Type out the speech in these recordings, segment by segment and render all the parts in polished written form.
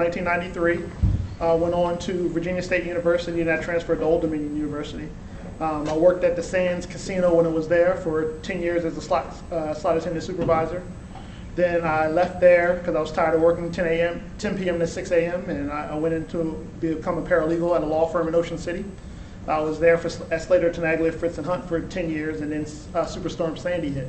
in 1993. Went on to Virginia State University, and I transferred to Old Dominion University. I worked at the Sands Casino when it was there for 10 years as a slot attendant supervisor. Then I left there because I was tired of working 10 p.m. to 6 a.m. and I went into become a paralegal at a law firm in Ocean City. I was there at Slater, Tenaglia, Fritz and Hunt for 10 years, and then Superstorm Sandy hit.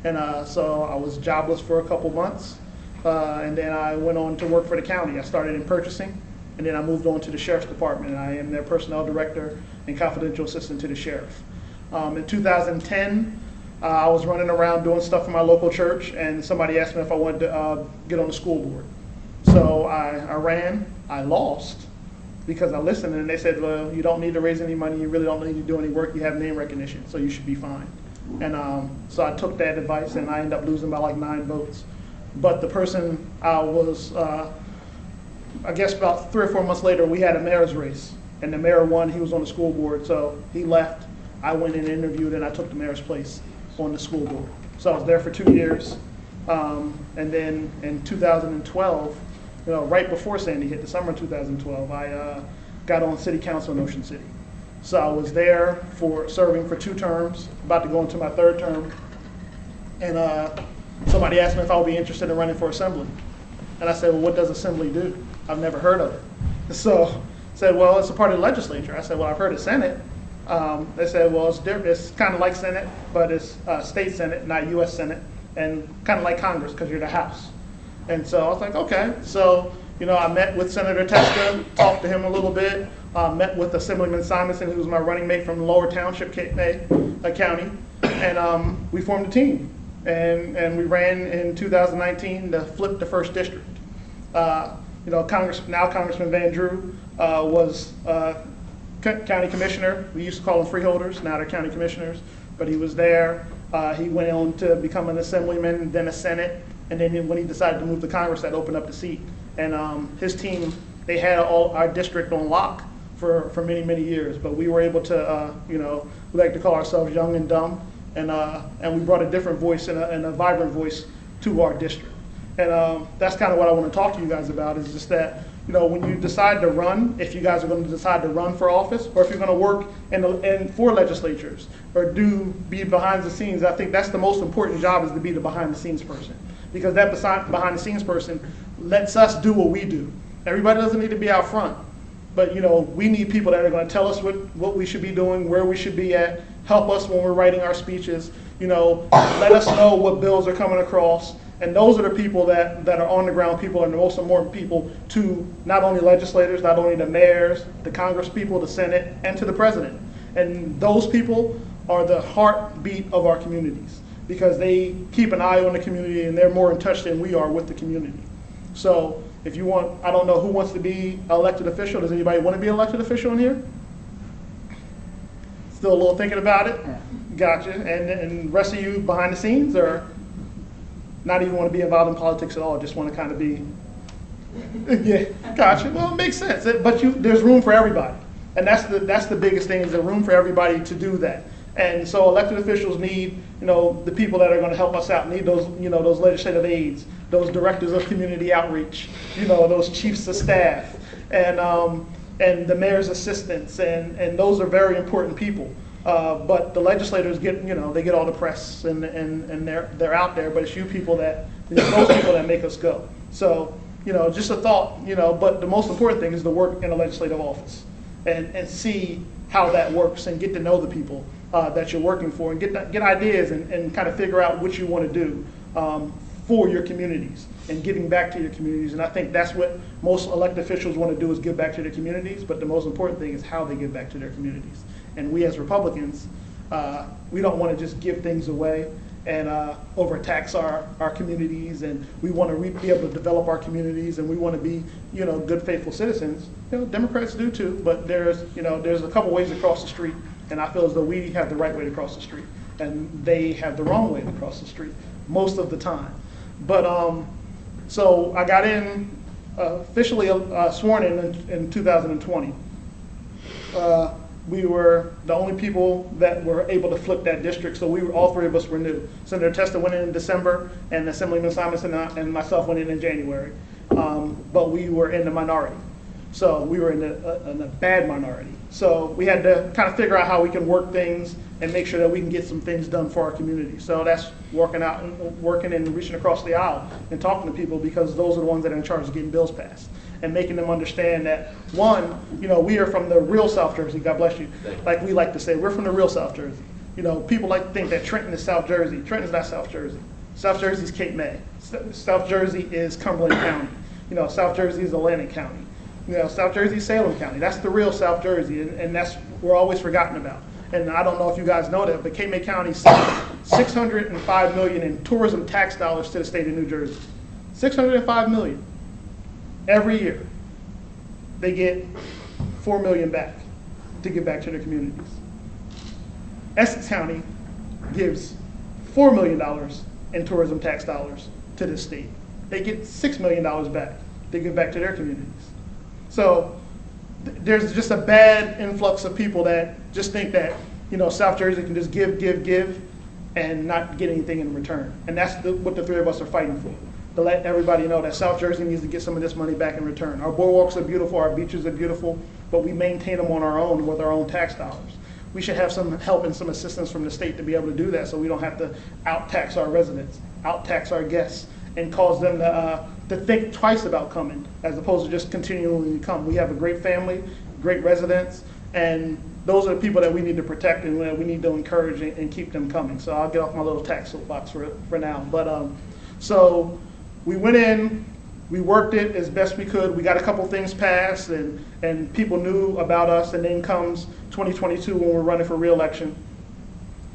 And so I was jobless for a couple months, and then I went on to work for the county. I started in purchasing, and then I moved on to the Sheriff's Department, and I am their personnel director and confidential assistant to the sheriff. In 2010, I was running around doing stuff for my local church, and somebody asked me if I wanted to get on the school board. So I ran, I lost, because I listened, and they said, well, you don't need to raise any money, you really don't need to do any work, you have name recognition, so you should be fine. And so I took that advice, and I ended up losing by like 9 votes. But the person I was, I guess about 3 or 4 months later, we had a mayor's race, and the mayor won. He was on the school board, so he left. I went and interviewed, and I took the mayor's place on the school board. So I was there for 2 years, and then in 2012, right before Sandy hit, the summer of 2012, I got on city council in Ocean City. So I was there serving for 2 terms, about to go into my 3rd term, and somebody asked me if I would be interested in running for assembly. And I said, well, what does assembly do? I've never heard of it. So I said, well, it's a part of the legislature. I said, well, I've heard of Senate. They said, well, it's kind of like Senate, but it's state Senate, not U.S. Senate, and kind of like Congress because you're the House. And so I was like, okay. So, I met with Senator Testa, talked to him a little bit, met with Assemblyman Simonson, who was my running mate from Lower Township County, and we formed a team. And we ran in 2019 to flip the 1st district. Congressman Van Drew was county commissioner. We used to call them freeholders, now they're county commissioners, but he was there. He went on to become an assemblyman, then a Senate, and then when he decided to move to Congress, that opened up the seat. And his team, they had all our district on lock for many, many years, but we were able to, we like to call ourselves young and dumb, and we brought a different voice and a vibrant voice to our district. And that's kind of what I want to talk to you guys about, is just that, when you decide to run, if you guys are going to decide to run for office, or if you're going to work for legislatures, or be behind the scenes, I think that's the most important job, is to be the behind the scenes person. Because that behind the scenes person lets us do what we do. Everybody doesn't need to be out front, but we need people that are going to tell us what we should be doing, where we should be at, help us when we're writing our speeches, let us know what bills are coming across. And those are the people that are on the ground people, and the most important people to not only legislators, not only the mayors, the Congress people, the Senate, and to the president. And those people are the heartbeat of our communities, because they keep an eye on the community, and they're more in touch than we are with the community. So if you want, I don't know who wants to be elected official. Does anybody want to be elected official in here? Still a little thinking about it? Gotcha. And the rest of you behind the scenes, or not even want to be involved in politics at all, just want to kind of be, yeah, gotcha. Well, it makes sense, but there's room for everybody. And that's the biggest thing, is there's room for everybody to do that. And so elected officials need, the people that are going to help us out, need those, those legislative aides, those directors of community outreach, those chiefs of staff, and the mayor's assistants, and those are very important people. But the legislators get, they get all the press, and they're out there, but it's you people that, those people that make us go. So, just a thought, but the most important thing is to work in a legislative office and see how that works, and get to know the people that you're working for, and get ideas, and kind of figure out what you want to do for your communities, and giving back to your communities. And I think that's what most elected officials want to do, is give back to their communities, but the most important thing is how they give back to their communities. And we as Republicans, we don't want to just give things away and overtax our communities, and we want to be able to develop our communities, and we want to be, good, faithful citizens. Democrats do too, but there's a couple ways to cross the street, and I feel as though we have the right way to cross the street, and they have the wrong way to cross the street most of the time. But so I got in officially sworn in 2020. We were the only people that were able to flip that district, so all 3 of us were new. Senator Testa went in December, and Assemblyman Simonson and myself went in January. but we were in the minority. So we were in a bad minority. So we had to kind of figure out how we can work things and make sure that we can get some things done for our community. So that's working and reaching across the aisle and talking to people, because those are the ones that are in charge of getting bills passed and making them understand that, one, we are from the real South Jersey, God bless you. Like we like to say, we're from the real South Jersey. People like to think that Trenton is South Jersey. Trenton's not South Jersey. South Jersey is Cape May. South Jersey is Cumberland County. South Jersey is Atlantic County. South Jersey is Salem County. That's the real South Jersey, and that's we're always forgotten about. And I don't know if you guys know that, but Cape May County sends $605 million in tourism tax dollars to the state of New Jersey. $605 million every year. They get $4 million back to give back to their communities. Essex County gives $4 million in tourism tax dollars to the state. They get $6 million back to give back to their communities. So there's just a bad influx of people that just think that South Jersey can just give, and not get anything in return. And that's what the three of us are fighting for, to let everybody know that South Jersey needs to get some of this money back in return. Our boardwalks are beautiful, our beaches are beautiful, but we maintain them on our own with our own tax dollars. We should have some help and some assistance from the state to be able to do that, so we don't have to out-tax our residents, out-tax our guests, and cause them to think twice about coming, as opposed to just continually come. We have a great family, great residents, and those are the people that we need to protect and we need to encourage and keep them coming. So I'll get off my little tax soapbox for now. But so we went in, we worked it as best we could. We got a couple things passed, and people knew about us. And then comes 2022 when we're running for re-election.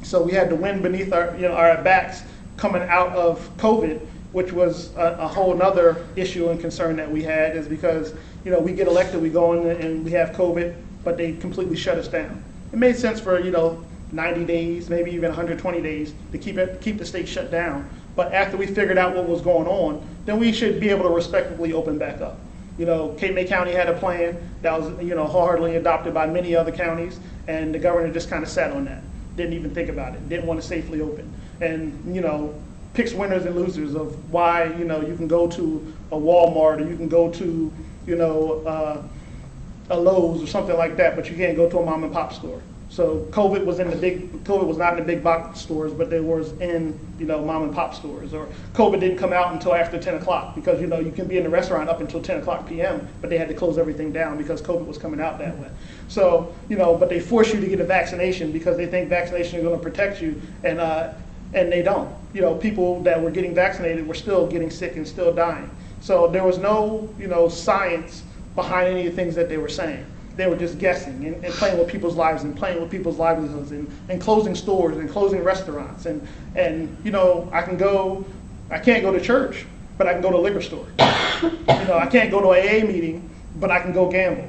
So we had to win beneath our backs coming out of COVID, which was a whole nother issue and concern that we had, is because we get elected, we go in and we have COVID, but they completely shut us down. It made sense for 90 days, maybe even 120 days to keep the state shut down. But after we figured out what was going on, then we should be able to respectively open back up. Cape May County had a plan that was wholeheartedly adopted by many other counties, and the governor just kind of sat on that, didn't even think about it, didn't want to safely open, and picks winners and losers of why you can go to a Walmart or you can go to a Lowe's or something like that, but you can't go to a mom and pop store. So COVID was not in the big box stores, but it was in mom and pop stores. Or COVID didn't come out until after 10 o'clock because you can be in the restaurant up until 10 o'clock p.m., but they had to close everything down because COVID was coming out that way. So but they force you to get a vaccination because they think vaccination is going to protect you, and they don't. People that were getting vaccinated were still getting sick and still dying. So there was no science behind any of the things that they were saying. They were just guessing and playing with people's lives and playing with people's livelihoods and closing stores and closing restaurants. And I can't go to church, but I can go to a liquor store. I can't go to an AA meeting, but I can go gamble.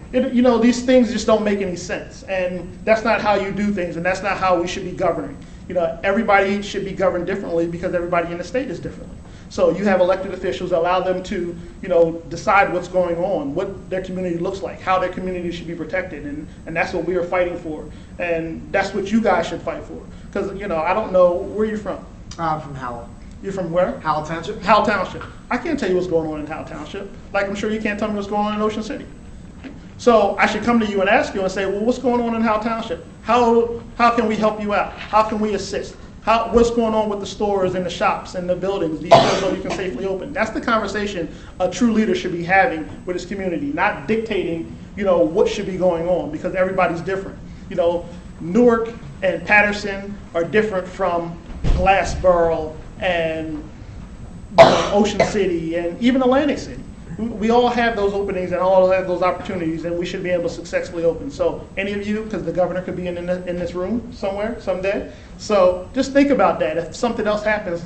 These things just don't make any sense. And that's not how you do things, and that's not how we should be governing. Everybody should be governed differently because everybody in the state is differently. So you have elected officials, allow them to, decide what's going on, what their community looks like, how their community should be protected, and that's what we are fighting for. And that's what you guys should fight for. Because, I don't know, where you're from? I'm from Howell. You're from where? Howell Township. Howell Township. I can't tell you what's going on in Howell Township. Like I'm sure you can't tell me what's going on in Ocean City. So I should come to you and ask you and say, well, what's going on in Howell Township? How can we help you out? How can we assist? What's going on with the stores and the shops and the buildings? Do you feel as though you can safely open? That's the conversation a true leader should be having with his community, not dictating, what should be going on, because everybody's different. Newark and Patterson are different from Glassboro and Ocean City and even Atlantic City. We all have those openings and all have those opportunities, and we should be able to successfully open. So any of you, because the governor could be in this room somewhere someday, so just think about that. If something else happens,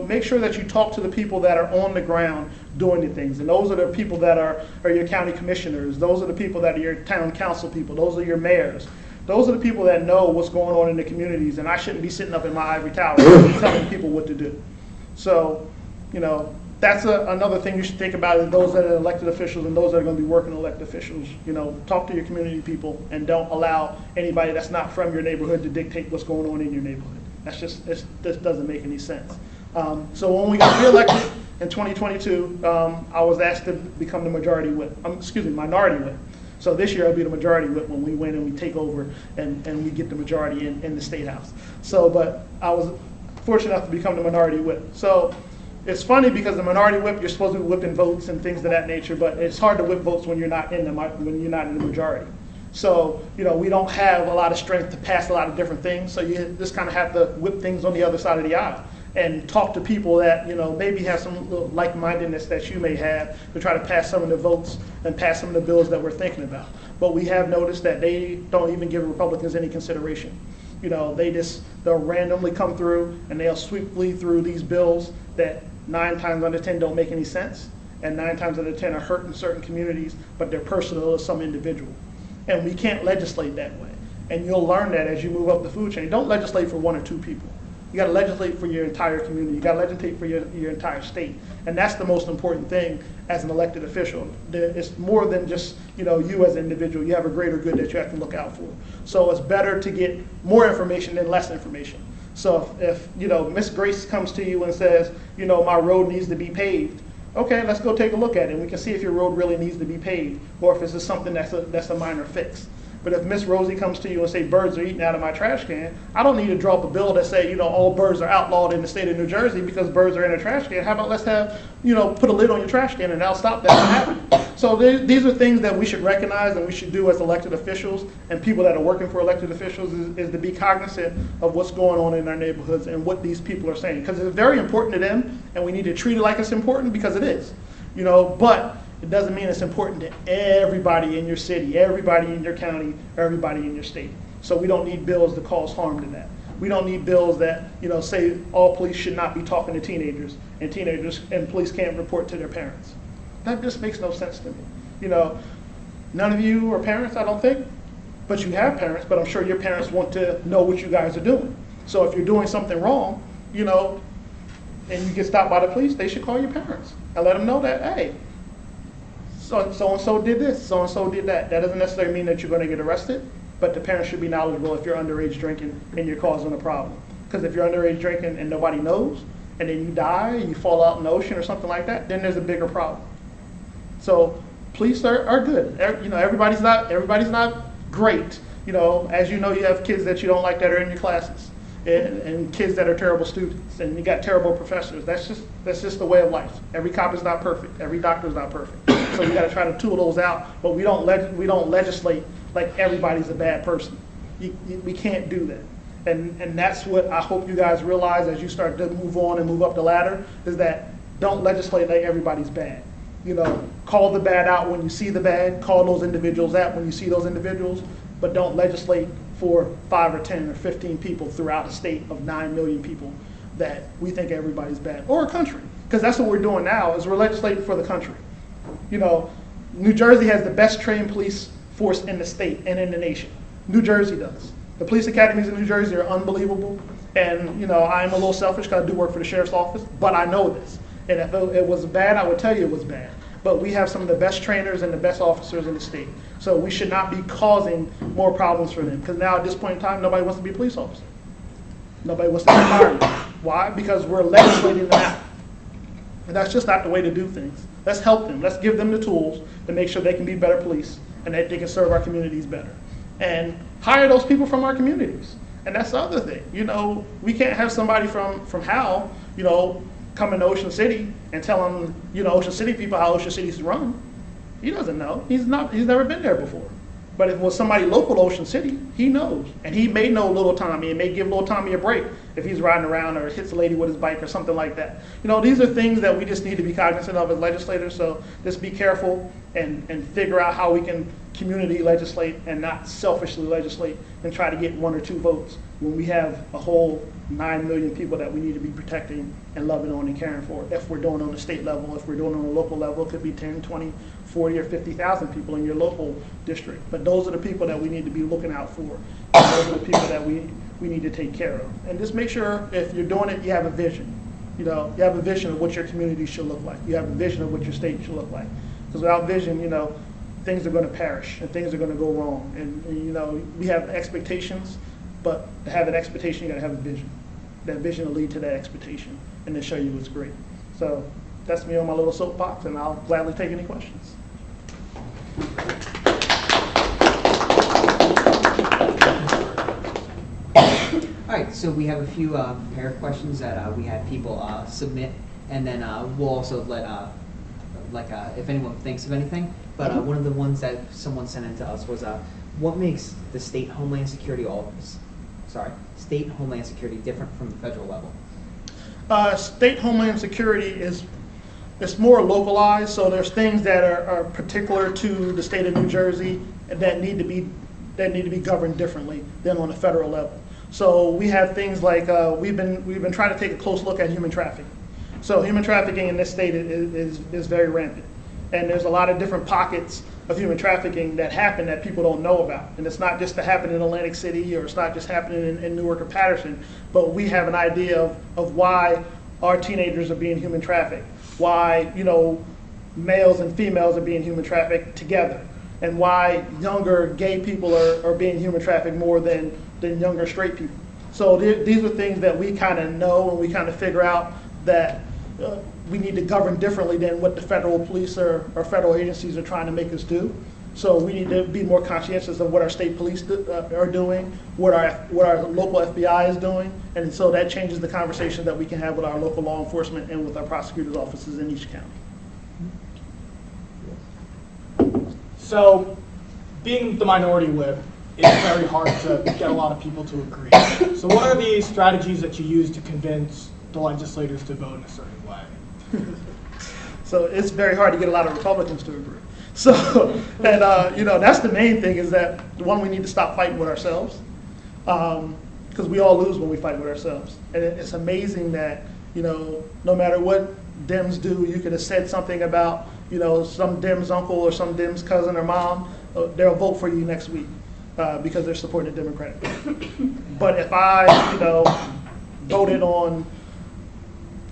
make sure that you talk to the people that are on the ground doing the things. And those are the people that are your county commissioners. Those are the people that are your town council people. Those are your mayors. Those are the people that know what's going on in the communities, and I shouldn't be sitting up in my ivory tower telling people what to do. So, that's another thing you should think about, is those that are elected officials and those that are going to be working elected officials. Talk to your community people and don't allow anybody that's not from your neighborhood to dictate what's going on in your neighborhood. This doesn't make any sense. So when we got reelected In 2022, I was asked to become the minority whip. So this year I'll be the majority whip when we win and we take over and we get the majority in the State House. So, but I was fortunate enough to become the minority whip. So it's funny because the minority whip, you're supposed to be whipping votes and things of that nature, but it's hard to whip votes when you're not in the majority. So, you know, we don't have a lot of strength to pass a lot of different things. So you just kind of have to whip things on the other side of the aisle and talk to people that, you know, maybe have some little like-mindedness that you may have to try to pass some of the votes and pass some of the bills that we're thinking about. But we have noticed that they don't even give Republicans any consideration. You know, they'll randomly come through and they'll sweeply through these bills that 9 times out of 10 don't make any sense, and 9 times out of 10 are hurting certain communities, but they're personal to some individual. And we can't legislate that way. And you'll learn that as you move up the food chain. Don't legislate for 1 or 2 people. You got to legislate for your entire community. You got to legislate for your entire state. And that's the most important thing as an elected official. It's more than just, you know, you as an individual. You have a greater good that you have to look out for. So it's better to get more information than less information. So if you know, Miss Grace comes to you and says, you know, my road needs to be paved, okay, let's go take a look at it. And we can see if your road really needs to be paved or if it's just something that's a minor fix. But if Miss Rosie comes to you and say birds are eating out of my trash can, I don't need to draw up a bill that say, you know, all birds are outlawed in the state of New Jersey because birds are in a trash can. How about let's have, you know, put a lid on your trash can and that'll stop that from happening. So these are things that we should recognize and we should do as elected officials, and people that are working for elected officials is to be cognizant of what's going on in our neighborhoods and what these people are saying. Because it's very important to them and we need to treat it like it's important because it is. You know, but it doesn't mean it's important to everybody in your city, everybody in your county, everybody in your state. So we don't need bills to cause harm to that. We don't need bills that, you know, say all police should not be talking to teenagers and police can't report to their parents. That just makes no sense to me. You know, none of you are parents, I don't think, but you have parents, but I'm sure your parents want to know what you guys are doing. So if you're doing something wrong, you know, and you get stopped by the police, they should call your parents and let them know that, hey, so-and-so did this, so-and-so did that. That doesn't necessarily mean that you're going to get arrested, but the parents should be knowledgeable if you're underage drinking and you're causing a problem. Because if you're underage drinking and nobody knows, and then you die, you fall out in the ocean or something like that, then there's a bigger problem. So police are good. You know, everybody's not great. You know, as you know, you have kids that you don't like that are in your classes, and kids that are terrible students, and you got terrible professors. That's just the way of life. Every cop is not perfect. Every doctor is not perfect. So we got to try to tool those out. But we don't legislate like everybody's a bad person. We can't do that. And that's what I hope you guys realize as you start to move on and move up the ladder, is that don't legislate like everybody's bad. You know, call the bad out when you see the bad, call those individuals out when you see those individuals, but don't legislate for 5 or 10 or 15 people throughout a state of 9 million people that we think everybody's bad, or a country. Because that's what we're doing now, is we're legislating for the country. You know, New Jersey has the best trained police force in the state and in the nation. New Jersey does. The police academies in New Jersey are unbelievable. And, you know, I'm a little selfish because I do work for the sheriff's office, but I know this. And if it was bad, I would tell you it was bad. But we have some of the best trainers and the best officers in the state. So we should not be causing more problems for them. Because now at this point in time, nobody wants to be a police officer. Nobody wants to be a fireman. Why? Because we're legislating them out. And that's just not the way to do things. Let's help them. Let's give them the tools to make sure they can be better police and that they can serve our communities better. And hire those people from our communities. And that's the other thing. You know, we can't have somebody from Howell, you know, come into Ocean City and tell them, you know, Ocean City people how Ocean City's run. He doesn't know. He's never been there before. But if it was somebody local to Ocean City, he knows. And he may know little Tommy and may give little Tommy a break if he's riding around or hits a lady with his bike or something like that. You know, these are things that we just need to be cognizant of as legislators. So just be careful and figure out how we can community legislate and not selfishly legislate and try to get 1 or 2 votes when we have a whole 9 million people that we need to be protecting and loving on and caring for. If we're doing on the state level, if we're doing on a local level, it could be 10, 20, 40, or 50,000 people in your local district. But those are the people that we need to be looking out for. And those are the people that we need to take care of. And just make sure if you're doing it, you have a vision. You know, you have a vision of what your community should look like. You have a vision of what your state should look like. Because without vision, you know, things are going to perish and things are going to go wrong. And you know, we have expectations, but to have an expectation, you got to have a vision. That vision will lead to that expectation and then show you what's great. So that's me on my little soapbox, and I'll gladly take any questions. All right, so we have a few prepared questions that we had people submit, and then we'll also let, if anyone thinks of anything. But one of the ones that someone sent in to us was, what makes the state homeland security different from the federal level? State homeland security it's more localized, so there's things that are particular to the state of New Jersey that need to be governed differently than on the federal level. So we have things like we've been trying to take a close look at human trafficking. So human trafficking in this state is very rampant, and there's a lot of different pockets of human trafficking that happen that people don't know about. And it's not just to happen in Atlantic City, or it's not just happening in Newark or Patterson, but we have an idea of why our teenagers are being human trafficked, why males and females are being human trafficked together, and why younger gay people are being human trafficked more than younger straight people. So these are things that we kind of know, and we kind of figure out that we need to govern differently than what the federal police or federal agencies are trying to make us do. So we need to be more conscientious of what our state police are doing, what our local FBI is doing, and so that changes the conversation that we can have with our local law enforcement and with our prosecutors' offices in each county. So, being the minority whip, it's very hard to get a lot of people to agree. So what are the strategies that you use to convince the legislators to vote in a certain way? So it's very hard to get a lot of Republicans to agree. So, and that's the main thing, is that one, we need to stop fighting with ourselves, because we all lose when we fight with ourselves. And it's amazing that no matter what Dems do, you could have said something about some Dems uncle or some Dems cousin or mom, they'll vote for you next week because they're supporting the Democratic Party. But if I voted on,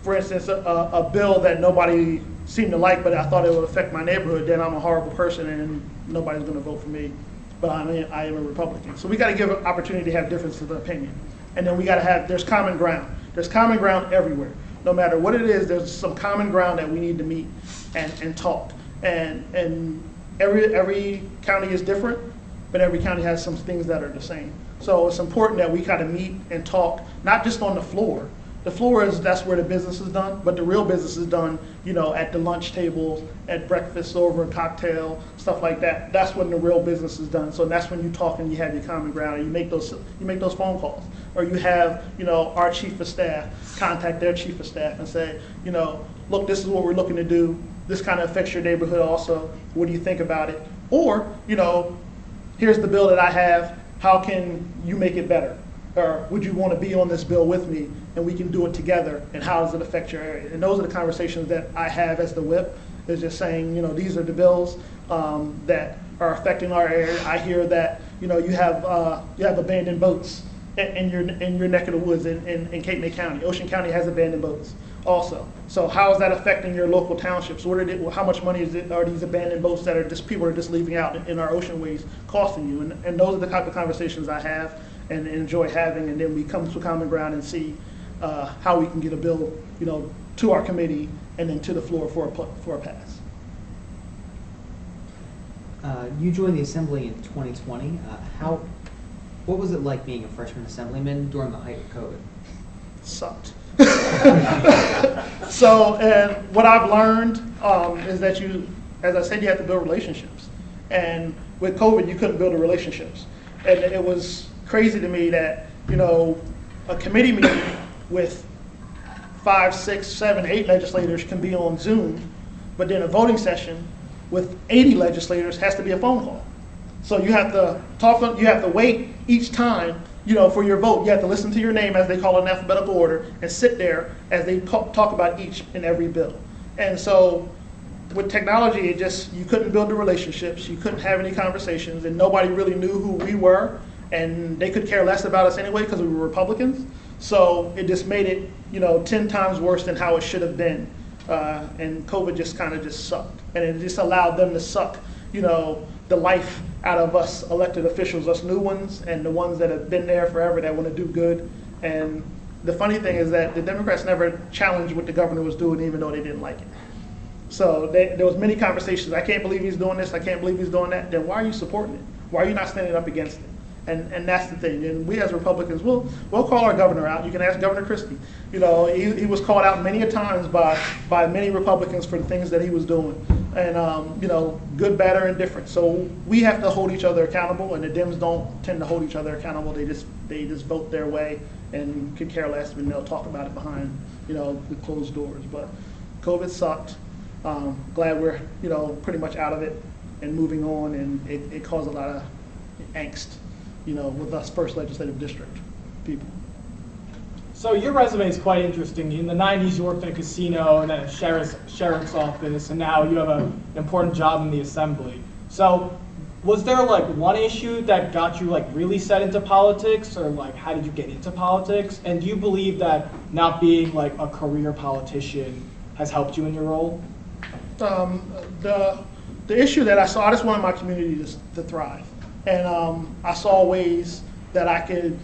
for instance, a bill that nobody seemed to like, but I thought it would affect my neighborhood, then I'm a horrible person and nobody's going to vote for me. But I am a Republican. So we got to give an opportunity to have differences of opinion. And then we got to there's common ground. There's common ground everywhere. No matter what it is, there's some common ground that we need to meet and talk. And every county is different, but every county has some things that are the same. So it's important that we kind of meet and talk, not just on the floor. The floor that's where the business is done, but the real business is done, at the lunch tables, at breakfast, over a cocktail, stuff like that. That's when the real business is done. So that's when you talk and you have your common ground, and you make those phone calls, or you have, our chief of staff contact their chief of staff and say, look, this is what we're looking to do. This kind of affects your neighborhood also. What do you think about it? Or, here's the bill that I have. How can you make it better? Or would you want to be on this bill with me, and we can do it together, and how does it affect your area? And those are the conversations that I have as the whip, is just saying, these are the bills that are affecting our area. I hear that, you have abandoned boats in your neck of the woods in Cape May County. Ocean County has abandoned boats also. So how is that affecting your local townships? How much money are these abandoned boats that people are just leaving out in our ocean ways costing you? And those are the type of conversations I have and enjoy having, and then we come to common ground and see how we can get a bill, to our committee and then to the floor for a pass. You joined the Assembly in 2020. What was it like being a freshman Assemblyman during the height of COVID? Sucked. So, and what I've learned is that as I said, you have to build relationships. And with COVID, you couldn't build the relationships. And it was crazy to me that, a committee meeting with 5, 6, 7, 8 legislators can be on Zoom, but then a voting session with 80 legislators has to be a phone call. So you have to you have to wait each time, for your vote. You have to listen to your name, as they call it in alphabetical order, and sit there as they talk about each and every bill. And so with technology, you couldn't build the relationships, you couldn't have any conversations, and nobody really knew who we were, and they could care less about us anyway because we were Republicans. So it just made it, 10 times worse than how it should have been. And COVID just kind of sucked. And it just allowed them to suck, the life out of us elected officials, us new ones, and the ones that have been there forever that want to do good. And the funny thing is that the Democrats never challenged what the governor was doing, even though they didn't like it. So there was many conversations. I can't believe he's doing this. I can't believe he's doing that. Then why are you supporting it? Why are you not standing up against it? And that's the thing. And we as Republicans, we'll call our governor out. You can ask Governor Christie. You know, he was called out many a times by many Republicans for the things that he was doing. And, you know, good, bad, or indifferent. So we have to hold each other accountable, and the Dems don't tend to hold each other accountable. They just vote their way and could care less, and they'll talk about it behind, you know, the closed doors. But COVID sucked. Glad we're, you know, pretty much out of it and moving on, and it caused a lot of angst, you know, with us first legislative district people. So your resume is quite interesting. In the 90s, you worked in a casino and then a sheriff's office, and now you have an important job in the assembly. So was there like one issue that got you like really set into politics, or like how did you get into politics? And do you believe that not being like a career politician has helped you in your role? The issue that I saw, I just wanted my community to thrive. And I saw ways that I could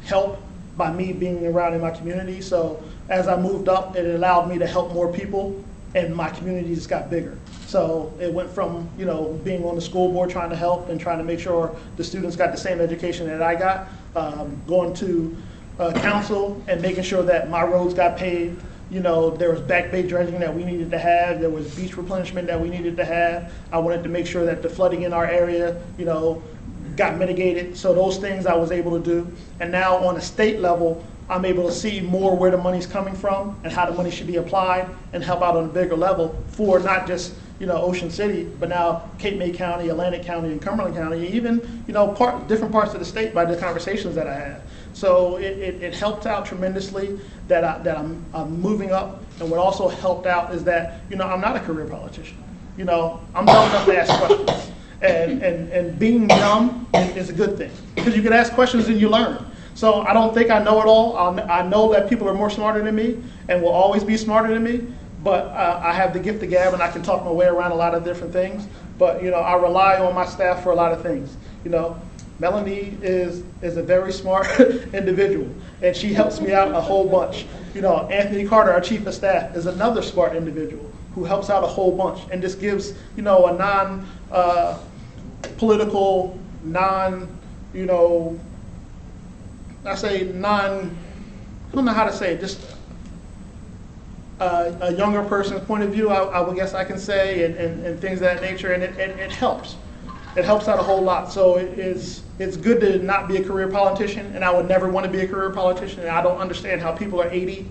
help by me being around in my community. So as I moved up, it allowed me to help more people, and my community just got bigger. So it went from, you know, being on the school board trying to help and trying to make sure the students got the same education that I got, going to council and making sure that my roads got paved. You know, there was back bay dredging that we needed to have. There was beach replenishment that we needed to have. I wanted to make sure that the flooding in our area, you know, got mitigated. So those things I was able to do. And now on a state level, I'm able to see more where the money's coming from and how the money should be applied, and help out on a bigger level for not just, you know, Ocean City, but now Cape May County, Atlantic County, and Cumberland County, even, you know, different parts of the state by the conversations that I had. So it helped out tremendously that I'm moving up. And what also helped out is that, you know, I'm not a career politician. You know, I'm dumb enough to ask questions. And being dumb is a good thing, because you can ask questions and you learn. So I don't think I know it all. I know that people are more smarter than me and will always be smarter than me, but I have the gift of gab, and I can talk my way around a lot of different things. But, you know, I rely on my staff for a lot of things. You know, Melanie is a very smart individual, and she helps me out a whole bunch. You know, Anthony Carter, our chief of staff, is another smart individual who helps out a whole bunch, and just gives, you know, a non-political, you know, I don't know how to say it, just a younger person's point of view, I would guess I can say, and things of that nature, and it helps. It helps out a whole lot. So it's good to not be a career politician, and I would never want to be a career politician, and I don't understand how people are 80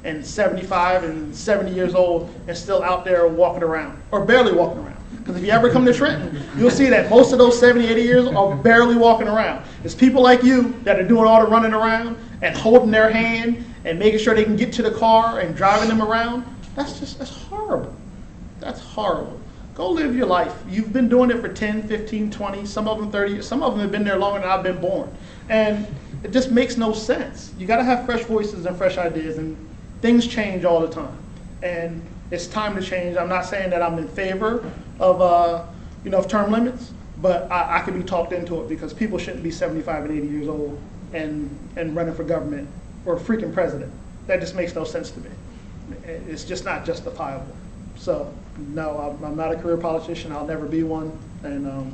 and 75 and 70 years old and still out there walking around, or barely walking around. Because if you ever come to Trenton, you'll see that most of those 70, 80 years are barely walking around. It's people like you that are doing all the running around and holding their hand and making sure they can get to the car and driving them around. That's horrible. That's horrible. Go live your life. You've been doing it for 10, 15, 20, some of them 30 years. Some of them have been there longer than I've been born. And it just makes no sense. You got to have fresh voices and fresh ideas, and things change all the time. And it's time to change. I'm not saying that I'm in favor of, you know, of term limits, but I can be talked into it, because people shouldn't be 75 and 80 years old and running for government or freaking president. That just makes no sense to me. It's just not justifiable. So no, I'm not a career politician. I'll never be one. And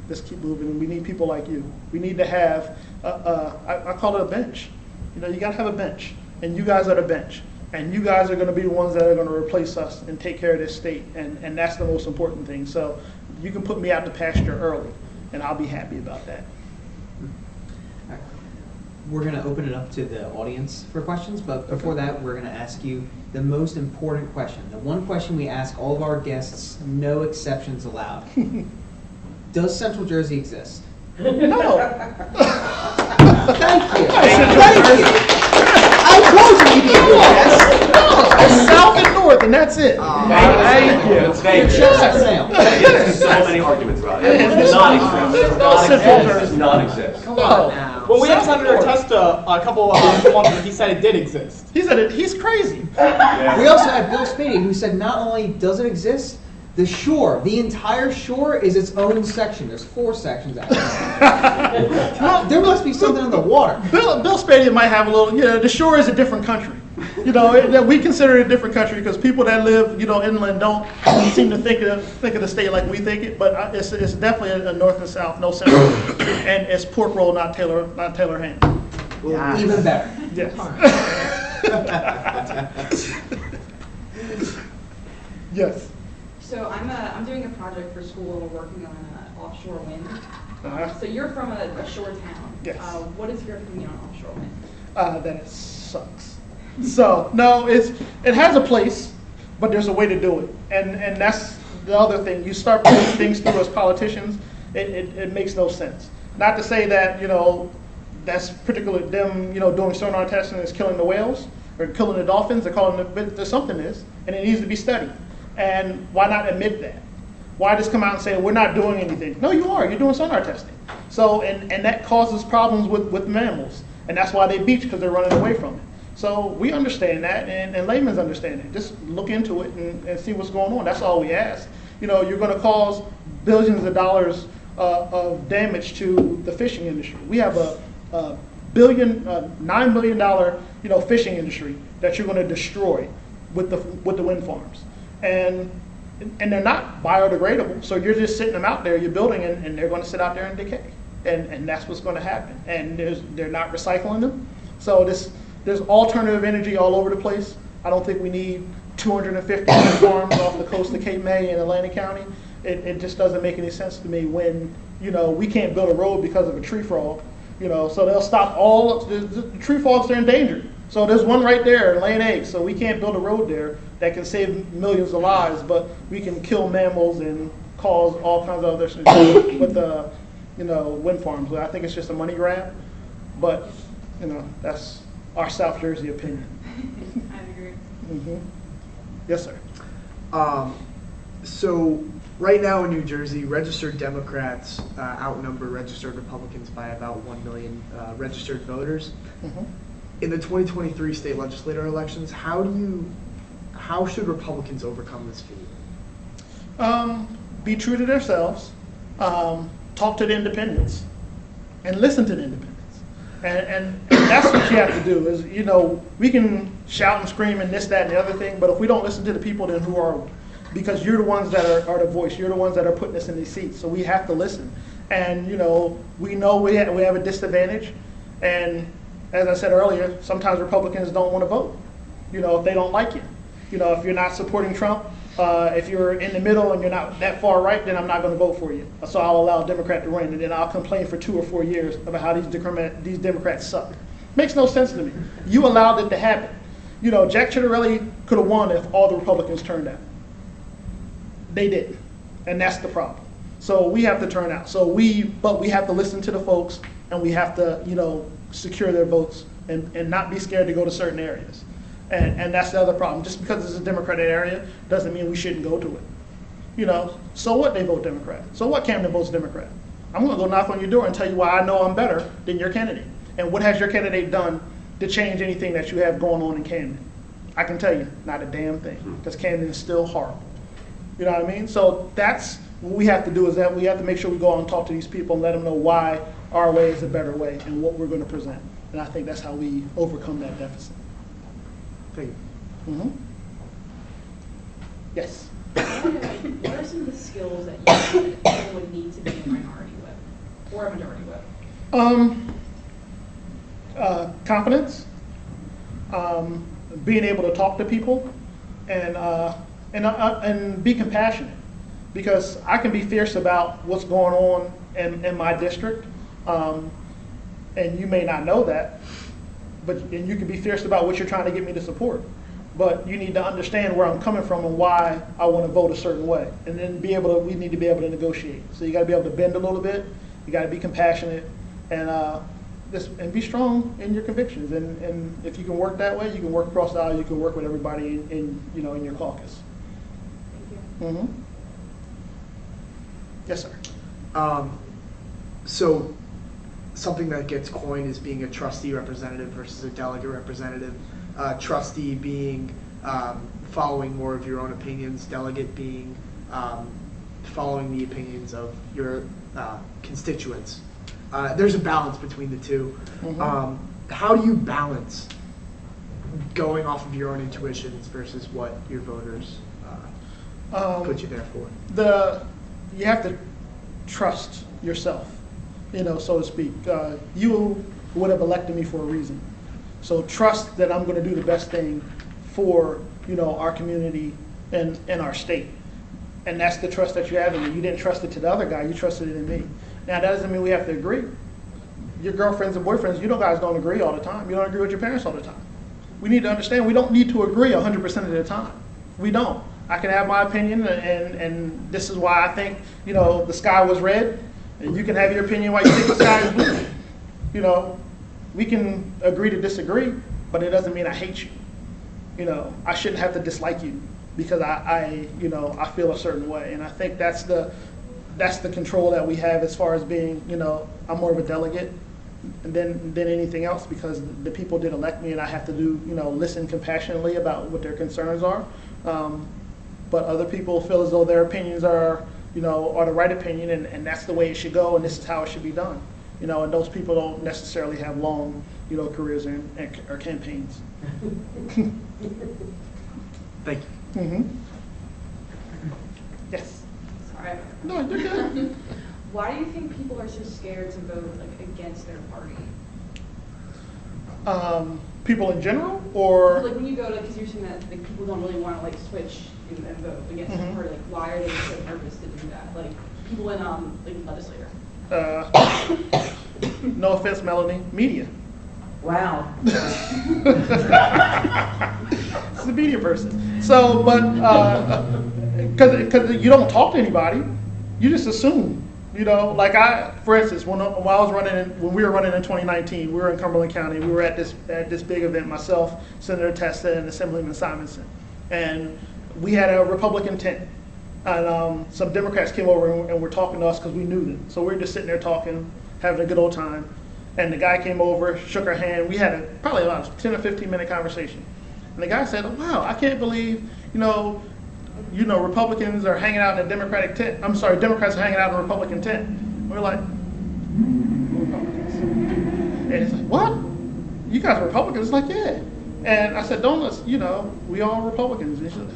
just keep moving. We need people like you. We need to have, I call it a bench. You know, you got to have a bench, and you guys are the bench. And you guys are going to be the ones that are going to replace us and take care of this state. And that's the most important thing. So you can put me out to pasture early, and I'll be happy about that. All right. We're going to open it up to the audience for questions, but before that, we're going to ask you the most important question. The one question we ask all of our guests, no exceptions allowed. Does Central Jersey exist? No. Thank you. Thank you. I told you you'd be a good guest. It's south and north, and that's it. Thank you. Thank you. There's so many arguments about it. It does not exist. It does not exist. Come on now. When we had Senator Testa a couple months ago, he said it did exist. He said it. He's crazy. We also had Bill Spady, who said not only does it exist, the shore, the entire shore is its own section. There's 4 sections out there. There must be something in the water. Bill Spady might have a little, you know, the shore is a different country. that we consider it a different country because people that live, inland don't seem to think of the state like we think it. But it's definitely a north and south, no central, and it's pork roll, not Taylor ham. Well, even better. Yes. Yes. So I'm doing a project for school and we're working on offshore wind. So you're from a shore town. Yes. What is your opinion on offshore wind? That it sucks. So no, it has a place, but there's a way to do it, and that's the other thing. You start putting things through as politicians, it makes no sense. Not to say that that's particularly them doing sonar testing is killing the whales or killing the dolphins. They're calling it, but there's something is, and it needs to be studied. And why not admit that? Why just come out and say we're not doing anything? No, you are. You're doing sonar testing. So and that causes problems with mammals. And that's why they beach, because they're running away from it. So we understand that, and laymen's understand it. Just look into it and see what's going on. That's all we ask. You're going to cause billions of dollars of damage to the fishing industry. We have a $9 billion fishing industry that you're going to destroy with the wind farms. And they're not biodegradable. So you're just sitting them out there. You're building, and they're going to sit out there and decay. And that's what's going to happen. And they're not recycling them. So there's alternative energy all over the place. I don't think we need 250 farms off the coast of Cape May in Atlantic County. It just doesn't make any sense to me when we can't build a road because of a tree frog. So they'll stop all the tree frogs are endangered. So there's one right there laying eggs. So we can't build a road there that can save millions of lives, but we can kill mammals and cause all kinds of other things with the wind farms. I think it's just a money grab, but that's our South Jersey opinion. I agree. Mm-hmm. Yes, sir. So right now in New Jersey, registered Democrats outnumber registered Republicans by about 1 million registered voters. Mm-hmm. In the 2023 state legislature elections, how should Republicans overcome this feat? Be true to themselves. Talk to the independents and listen to the independents. And that's what you have to do is, we can shout and scream and this, that, and the other thing, but if we don't listen to the people, then who are we? Because you're the ones that are the voice. You're the ones that are putting us in these seats. So we have to listen. And, we know we have a disadvantage. And as I said earlier, sometimes Republicans don't want to vote, if they don't like you. If you're not supporting Trump, if you're in the middle and you're not that far right, then I'm not going to vote for you. So I'll allow a Democrat to win, and then I'll complain for 2 or 4 years about how these Democrats suck. Makes no sense to me. You allowed it to happen. Jack Ciattarelli could have won if all the Republicans turned out. They didn't, and that's the problem. So we have to turn out. But we have to listen to the folks, and we have to, secure their votes and not be scared to go to certain areas. And that's the other problem. Just because it's a Democratic area doesn't mean we shouldn't go to it. So what they vote Democrat? So what Camden votes Democrat? I'm going to go knock on your door and tell you why I know I'm better than your candidate. And what has your candidate done to change anything that you have going on in Camden? I can tell you, not a damn thing, because Camden is still horrible. You know what I mean? So that's what we have to do, is that we have to make sure we go out and talk to these people and let them know why our way is a better way and what we're going to present. And I think that's how we overcome that deficit. Thank you. Mm-hmm. Yes. What are some of the skills that you think that people would need to be a minority whip or a majority whip? Confidence, being able to talk to people, and be compassionate. Because I can be fierce about what's going on in my district, and you may not know that, and you can be fierce about what you're trying to get me to support. But you need to understand where I'm coming from and why I want to vote a certain way, and then we need to be able to negotiate. So you got to be able to bend a little bit. You got to be compassionate, and be strong in your convictions. And if you can work that way, you can work across the aisle. You can work with everybody in your caucus. Thank you. Mm-hmm. Yes, sir. So something that gets coined is being a trustee representative versus a delegate representative. Trustee being following more of your own opinions, delegate being following the opinions of your constituents. There's a balance between the two. Mm-hmm. How do you balance going off of your own intuitions versus what your voters put you there for? You have to trust yourself, so to speak. You would have elected me for a reason. So trust that I'm going to do the best thing for, our community and our state. And that's the trust that you have in me. You didn't trust it to the other guy, you trusted it in me. Now, that doesn't mean we have to agree. Your girlfriends and boyfriends, guys don't agree all the time. You don't agree with your parents all the time. We need to understand we don't need to agree 100% of the time. We don't. I can have my opinion, and this is why I think, the sky was red, and you can have your opinion why you think the sky is blue. We can agree to disagree, but it doesn't mean I hate you. I shouldn't have to dislike you because I feel a certain way, and I think that's the control that we have as far as being, I'm more of a delegate than anything else because the people did elect me, and I have to listen compassionately about what their concerns are. But other people feel as though their opinions are the right opinion, and that's the way it should go, and this is how it should be done. And those people don't necessarily have long, careers or campaigns. Thank you. Mm-hmm. Yes. Sorry. No, you're good. Why do you think people are so scared to vote against their party? People in general, or Like when you go because you're saying that people don't really want to switch and vote against their party. Why are they so nervous to do that? People in legislature. No offense, Melanie, media. Wow. It's a media person. So, but because you don't talk to anybody, you just assume. For instance, when we were running in 2019, we were in Cumberland County. We were at this big event. Myself, Senator Testa, and Assemblyman Simonson, and we had a Republican tent. And some Democrats came over and were talking to us because we knew them. So we were just sitting there talking, having a good old time. And the guy came over, shook our hand. We had probably about a 10 or 15-minute conversation. And the guy said, "Oh, wow, I can't believe, Republicans are hanging out in a Democratic tent. I'm sorry, Democrats are hanging out in a Republican tent." And we're like, Republicans. And he's like, "What? You guys are Republicans?" It's like, "Yeah." And I said, we all Republicans. And he said,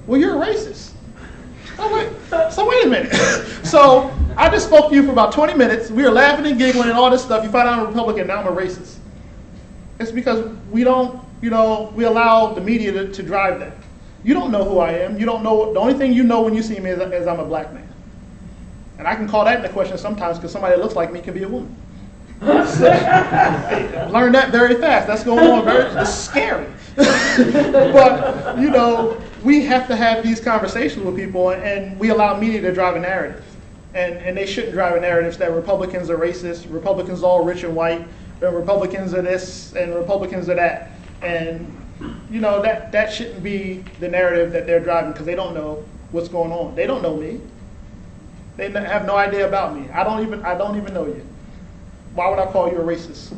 "Well, you're a racist." So wait a minute. So I just spoke to you for about 20 minutes. We were laughing and giggling and all this stuff. You find out I'm a Republican, now I'm a racist. It's because we don't, we allow the media to drive that. You don't know who I am. You don't know. The only thing you know when you see me is I'm a black man. And I can call that into question sometimes because somebody that looks like me can be a woman. Learned that very fast. That's going on it's scary. But, we have to have these conversations with people, and we allow media to drive a narrative. And they shouldn't drive a narrative that Republicans are racist, Republicans are all rich and white, and Republicans are this, and Republicans are that. And, that shouldn't be the narrative that they're driving because they don't know what's going on. They don't know me. They have no idea about me. I don't even know you. Why would I call you a racist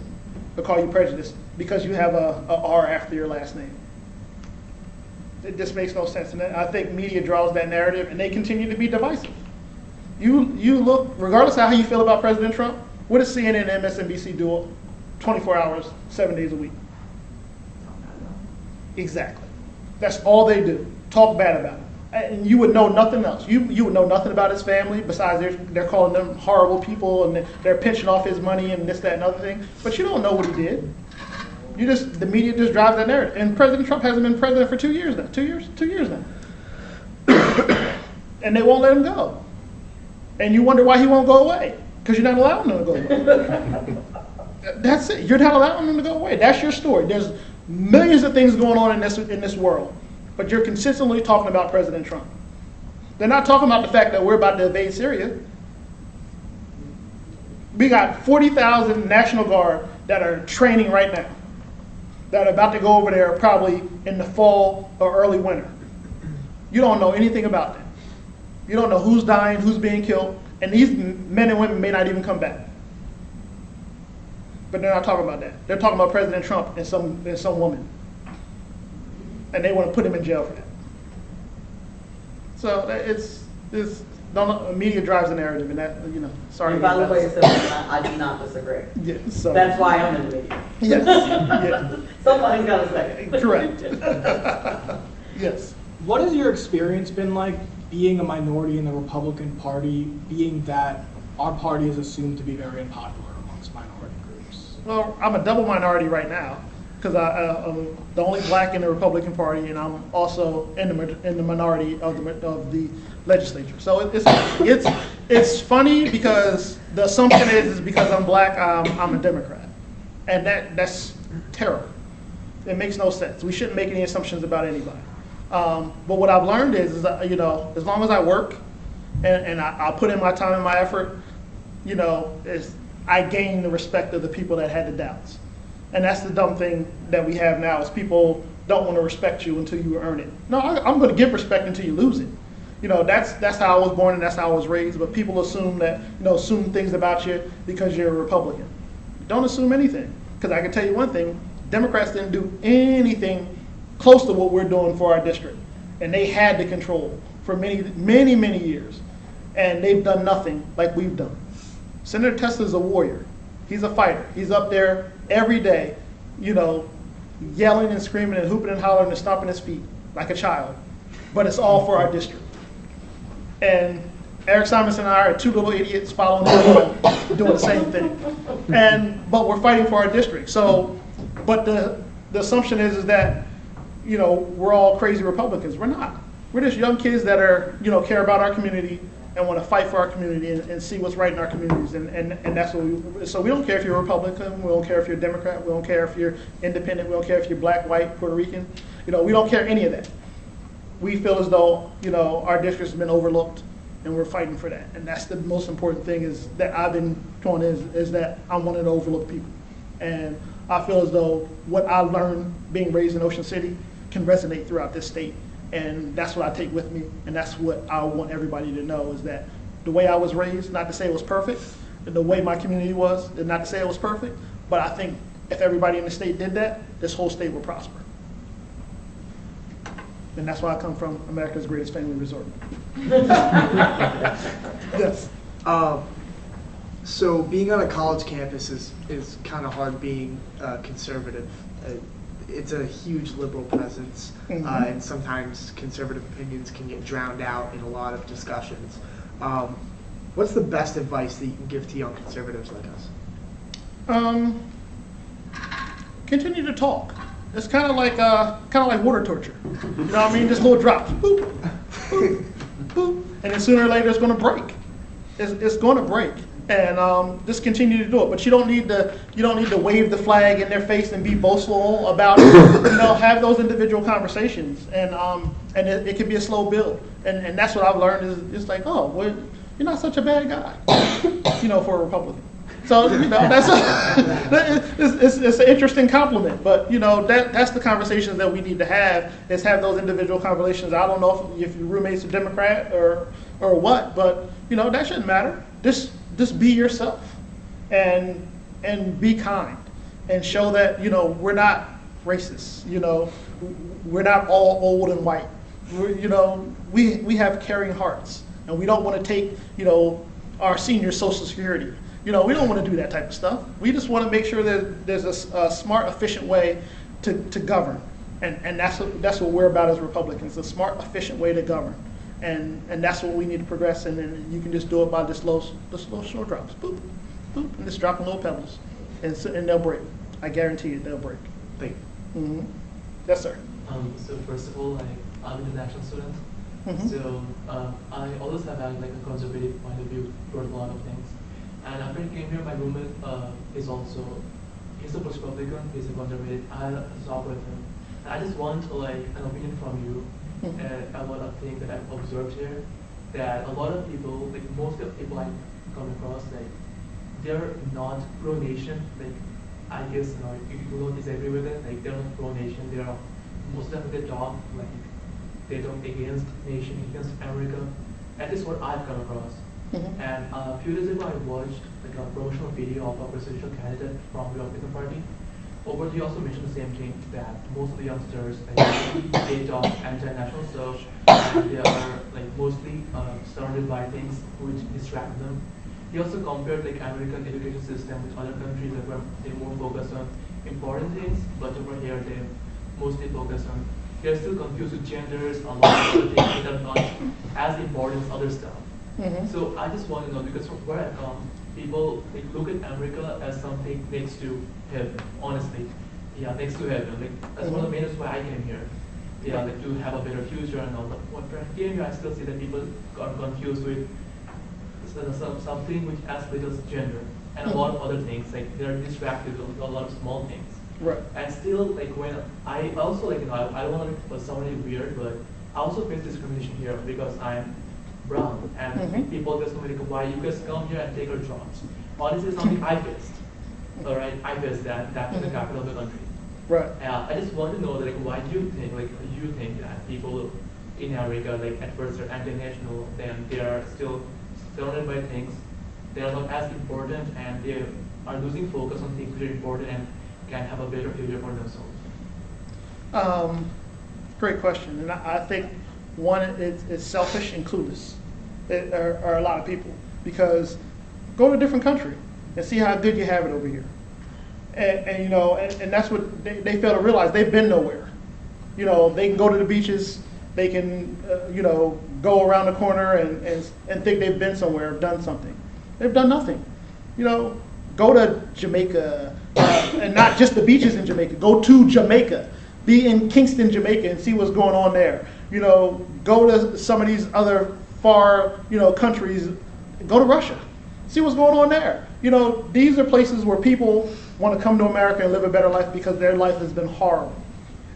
or call you prejudiced? Because you have a R after your last name. It just makes no sense. And I think media draws that narrative, and they continue to be divisive. You look, regardless of how you feel about President Trump, what does CNN and MSNBC do 24 hours, 7 days a week? Exactly. That's all they do. Talk bad about him. And you would know nothing else. You would know nothing about his family besides they're calling them horrible people and they're pinching off his money and this, that, and other thing. But you don't know what he did. The media just drives that narrative. And President Trump hasn't been president for 2 years now. 2 years now. And they won't let him go. And you wonder why he won't go away. Because you're not allowing him to go away. That's it. You're not allowing him to go away. That's your story. There's millions of things going on in this world. But you're consistently talking about President Trump. They're not talking about the fact that we're about to invade Syria. We got 40,000 National Guard that are training right now, that are about to go over there probably in the fall or early winter. You don't know anything about that. You don't know who's dying, who's being killed, and these men and women may not even come back. But they're not talking about that. They're talking about President Trump and some woman. And they want to put him in jail for that. So media drives the narrative, and that, you know, sorry. And by the about way, that. I do not disagree. Yeah, so. That's why I'm in the media. Yes, yeah, Somebody's got to say. correct. Yes. What has your experience been like being a minority in the Republican Party, being that our party is assumed to be very unpopular amongst minority groups? Well, I'm a double minority right now, because I'm the only black in the Republican Party, and I'm also in the minority of the legislature. So it's funny because the assumption is because I'm black, I'm a Democrat, and that's terrible. It makes no sense. We shouldn't make any assumptions about anybody. But what I've learned is you know, as long as I work and I put in my time and my effort, you know, I gain the respect of the people that had the doubts. And that's the dumb thing that we have now is people don't want to respect you until you earn it. No, I'm going to give respect until you lose it. You know, that's how I was born and that's how I was raised. But people assume that, you know, assume things about you because you're a Republican. Don't assume anything. Because I can tell you one thing, Democrats didn't do anything close to what we're doing for our district. And they had the control for many, many, many years. And they've done nothing like we've done. Senator Tesla's a warrior. He's a fighter. He's up there every day, you know, yelling and screaming and hooping and hollering and stomping his feet like a child. But it's all for our district. And Eric Simonson and I are two little idiots following him doing the same thing. But we're fighting for our district. So, but the assumption is that, you know, we're all crazy Republicans. We're not. We're just young kids that are, you know, care about our community and want to fight for our community and see what's right in our communities. And that's what so we don't care if you're a Republican, we don't care if you're a Democrat, we don't care if you're independent, we don't care if you're black, white, Puerto Rican. You know, we don't care any of that. We feel as though, you know, our district's been overlooked and we're fighting for that. And that's the most important thing is that I've been taught is that I'm one of the overlooked people. And I feel as though what I learned being raised in Ocean City can resonate throughout this state. And that's what I take with me, and that's what I want everybody to know is that the way I was raised, not to say it was perfect, the way my community was, not to say it was perfect, but I think if everybody in the state did that, this whole state would prosper. And that's why I come from America's greatest family resort. Yes. So being on a college campus is kind of hard being conservative. It's a huge liberal presence, and sometimes conservative opinions can get drowned out in a lot of discussions. What's the best advice that you can give to young conservatives like us? Continue to talk. It's kind of like water torture. You know what I mean? Just little drops, boop, boop, boop, and then sooner or later it's going to break. It's going to break. And just continue to do it, but you don't need to wave the flag in their face and be boastful about it. You know, have those individual conversations, and it can be a slow build. And that's what I've learned is it's like, oh, well, you're not such a bad guy, you know, for a Republican. So you know it's an interesting compliment, but you know that's the conversations that we need to have is have those individual conversations. I don't know if your roommate's a Democrat or what, but you know that shouldn't matter. Just be yourself and be kind and show that, you know, we're not racist, you know, we're not all old and white. You know, we have caring hearts and we don't want to take, you know, our senior Social Security. You know, we don't want to do that type of stuff. We just want to make sure that there's a smart, efficient way to govern. And that's what we're about as Republicans, a smart, efficient way to govern. And that's what we need to progress in, and you can just do it by the slow short drops, boop, boop, and just dropping little pebbles, and they'll break. I guarantee you, they'll break. Thank you. Mm-hmm. Yes, sir. So first of all, I'm an international student, so I always have had like a conservative point of view towards a lot of things. And after I came here, my roommate he's a Republican, he's a conservative. I talk with him. And I just want like an opinion from you. About a thing that I've observed here, that a lot of people, like most of the people I come across, like they're not pro-nation. Like I guess you don't disagree with it. Like they're not pro-nation. They're most of them they talk like they talk against nation, against America. That is what I've come across. And a few days ago, I watched like a promotional video of a presidential candidate from the Republican Party. But he also mentioned the same thing, that most of the youngsters they talk anti-national stuff, and and they are like mostly surrounded by things which distract them. He also compared like American education system with other countries where they more focus on important things, but over here they mostly focus on, they're still confused with genders, a lot of other things that are not as important as other stuff. So I just want to know, because from where I come, people like, look at America as something next to heaven, honestly. Yeah, next to heaven. Like, that's one of the main reasons why I came here. Yeah, like to have a better future and all. But when I came here, I still see that people got confused with something which as little as gender and a lot of other things. Like they're distracted with a lot of small things. Right. And still, like when I also like I don't want to sound really weird, but I also face discrimination here because I'm brown and people just come like, why you guys come here and take our jobs? Honestly, it's something I faced. All right, I faced that in the capital of the country. Right. I just want to know that, like, why do you think that people in America, like at first they're anti-national, then they are still surrounded by things, they are not as important, and they are losing focus on things which are important and can have a better future for themselves? Great question, and I think one is selfish and clueless. Are a lot of people, because go to a different country and see how good you have it over here. And you know, and that's what they fail to realize. They've been nowhere. You know, they can go to the beaches, they can, you know, go around the corner and think they've been somewhere, done something. They've done nothing. You know, go to Jamaica, and not just the beaches in Jamaica. Go to Jamaica, be in Kingston, Jamaica, and see what's going on there. You know, go to some of these other far, you know, countries. Go to Russia, see what's going on there. You know, these are places where people want to come to America and live a better life because their life has been horrible,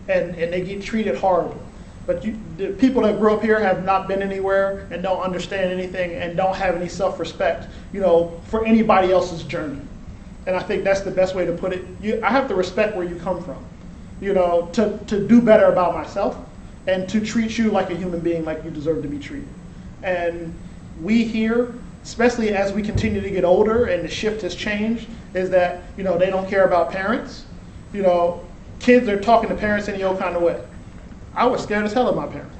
and they get treated horribly. But the people that grew up here have not been anywhere and don't understand anything and don't have any self-respect, you know, for anybody else's journey. And I think that's the best way to put it. I have to respect where you come from, you know, to do better about myself and to treat you like a human being, like you deserve to be treated. And we here, especially as we continue to get older and the shift has changed, is that, you know, they don't care about parents. You know, kids are talking to parents any old kind of way. I was scared as hell of my parents.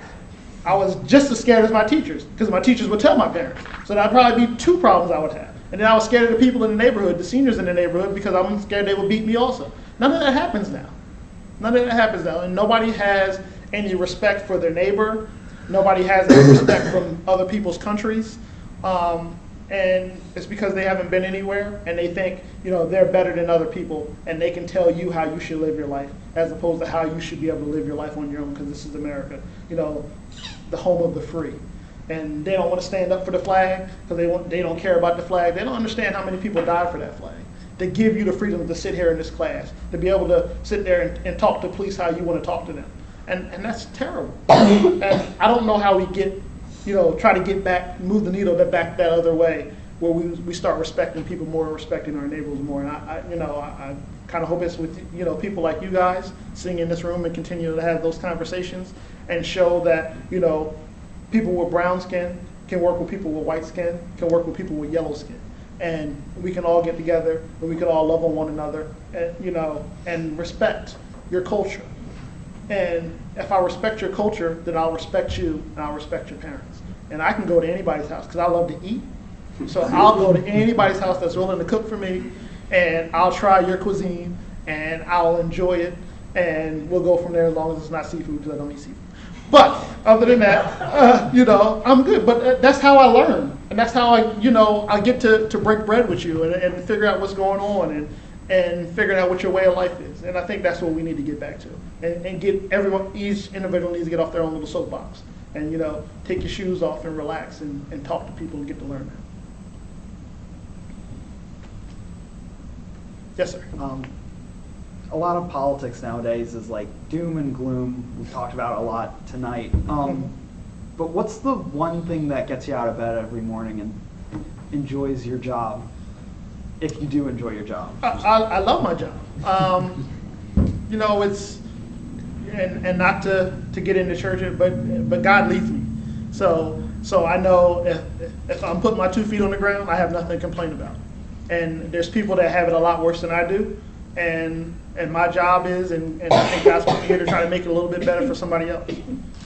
I was just as scared as my teachers, because my teachers would tell my parents. So that'd probably be two problems I would have. And then I was scared of the people in the neighborhood, the seniors in the neighborhood, because I'm scared they would beat me also. None of that happens now. None of that happens now. And nobody has any respect for their neighbor. Nobody has any respect from other people's countries. And it's because they haven't been anywhere and they think, you know, they're better than other people and they can tell you how you should live your life as opposed to how you should be able to live your life on your own, because this is America, you know, the home of the free. And they don't want to stand up for the flag because they don't care about the flag. They don't understand how many people died for that flag. They give you the freedom to sit here in this class, to be able to sit there and talk to police how you want to talk to them. And that's terrible. And I don't know how we get, you know, try to get back, move the needle back that other way, where we start respecting people more and respecting our neighbors more. And I kind of hope it's with, you know, people like you guys sitting in this room and continue to have those conversations and show that, you know, people with brown skin can work with people with white skin, can work with people with yellow skin. And we can all get together and we can all love on one another and, you know, and respect your culture. And if I respect your culture, then I'll respect you and I'll respect your parents. And I can go to anybody's house because I love to eat. So I'll go to anybody's house that's willing to cook for me, and I'll try your cuisine and I'll enjoy it, and we'll go from there as long as it's not seafood, because I don't eat seafood. But other than that, you know, I'm good. But that's how I learn, and that's how I get to break bread with you and figure out what's going on and figuring out what your way of life is. And I think that's what we need to get back to, and get everyone, each individual needs to get off their own little soapbox and, you know, take your shoes off and relax and talk to people and get to learn that. Yes, sir. A lot of politics nowadays is like doom and gloom. We've talked about it a lot tonight. But what's the one thing that gets you out of bed every morning and enjoys your job, if you do enjoy your job? I love my job. You know, it's, and not to get into church, but God leads me. So I know if I'm putting my 2 feet on the ground, I have nothing to complain about. And there's people that have it a lot worse than I do. And my job is, and I think God's put me here to try to make it a little bit better for somebody else.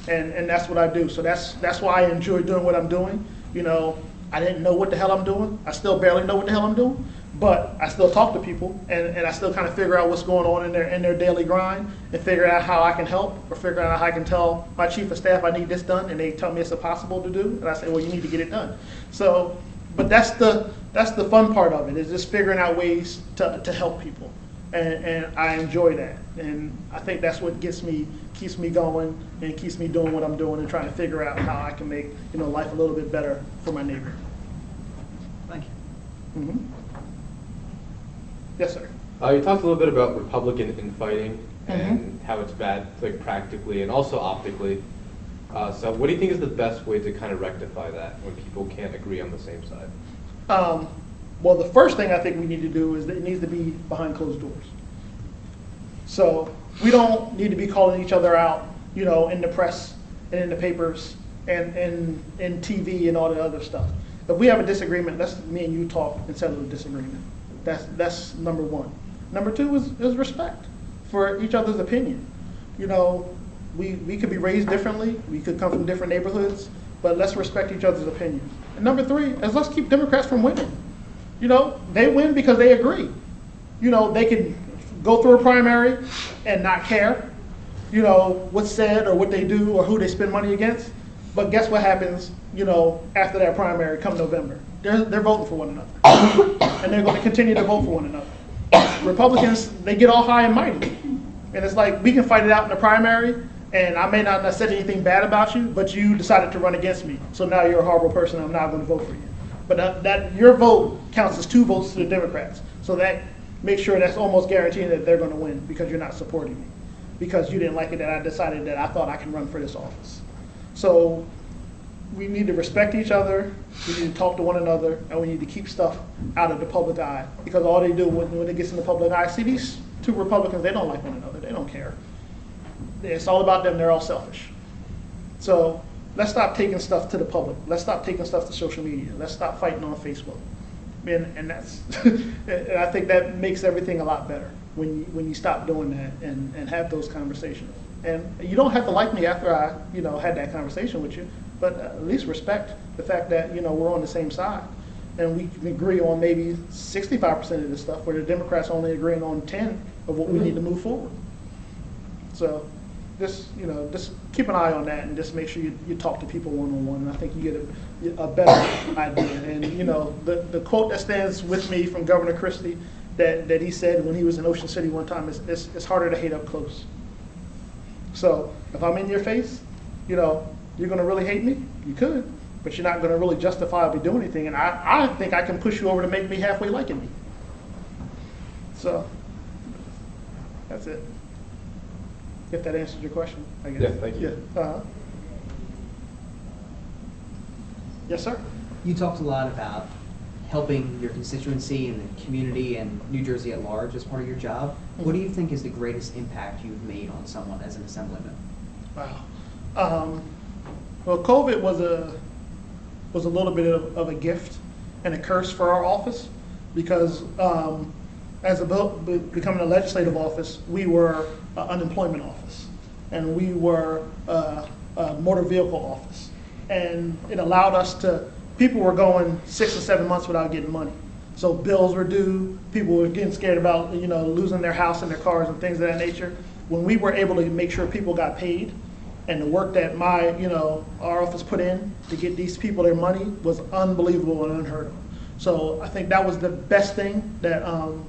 and that's what I do. So that's why I enjoy doing what I'm doing. You know, I didn't know what the hell I'm doing. I still barely know what the hell I'm doing, but I still talk to people, and I still kind of figure out what's going on in their daily grind, and figure out how I can help, or figure out how I can tell my chief of staff I need this done, and they tell me it's impossible to do, and I say, well, you need to get it done. So, but that's the fun part of it, is just figuring out ways to help people, and I enjoy that, and I think that's what keeps me going and keeps me doing what I'm doing and trying to figure out how I can make life a little bit better for my neighbor. Thank you. Mm-hmm. Yes, sir. You talked a little bit about Republican infighting and how it's bad, like practically and also optically. So what do you think is the best way to kind of rectify that when people can't agree on the same side? Well, the first thing I think we need to do is that it needs to be behind closed doors. So we don't need to be calling each other out, in the press and in the papers and in TV and all the other stuff. If we have a disagreement, let's me and you talk and settle the disagreement. That's number one. Number two is respect for each other's opinion. We could be raised differently. We could come from different neighborhoods, but let's respect each other's opinion. And number three is let's keep Democrats from winning. They win because they agree. They can go through a primary and not care, what's said or what they do or who they spend money against. But guess what happens, after that primary come November? They're voting for one another. And they're going to continue to vote for one another. Republicans, they get all high and mighty. And it's like, we can fight it out in the primary, and I may not have said anything bad about you, but you decided to run against me. So now you're a horrible person, I'm not going to vote for you. But that your vote counts as 2 votes to the Democrats. So that makes sure that's almost guaranteeing that they're going to win because you're not supporting me. Because you didn't like it that I decided that I thought I can run for this office. So we need to respect each other, we need to talk to one another, and we need to keep stuff out of the public eye. Because all they do when it gets in the public eye, see these 2 Republicans, they don't like one another, they don't care. It's all about them, they're all selfish. So let's stop taking stuff to the public. Let's stop taking stuff to social media. Let's stop fighting on Facebook. And that's, and I think that makes everything a lot better when you stop doing that and have those conversations. And you don't have to like me after I, had that conversation with you, but at least respect the fact that, we're on the same side. And we can agree on maybe 65% of this stuff, where the Democrats only agreeing on 10 of what we need to move forward. So just keep an eye on that and just make sure you talk to people one-on-one, and I think you get a better idea. And the quote that stands with me from Governor Christie that he said when he was in Ocean City one time is, it's harder to hate up close. So if I'm in your face, you're going to really hate me? You could, but you're not going to really justifiably do anything, and I think I can push you over to make me halfway liking me. So that's it. If that answers your question, I guess. Yeah, thank you. Yeah. Yes, sir. You talked a lot about helping your constituency and the community and New Jersey at large as part of your job. What do you think is the greatest impact you've made on someone as an assemblyman? Wow. Well, COVID was a little bit of a gift and a curse for our office, because as becoming a legislative office, we were an unemployment office, and we were a motor vehicle office, and it allowed us to. People were going 6 or 7 months without getting money, so bills were due. People were getting scared about losing their house and their cars and things of that nature. When we were able to make sure people got paid, and the work that our office put in to get these people their money was unbelievable and unheard of. So I think that was the best thing that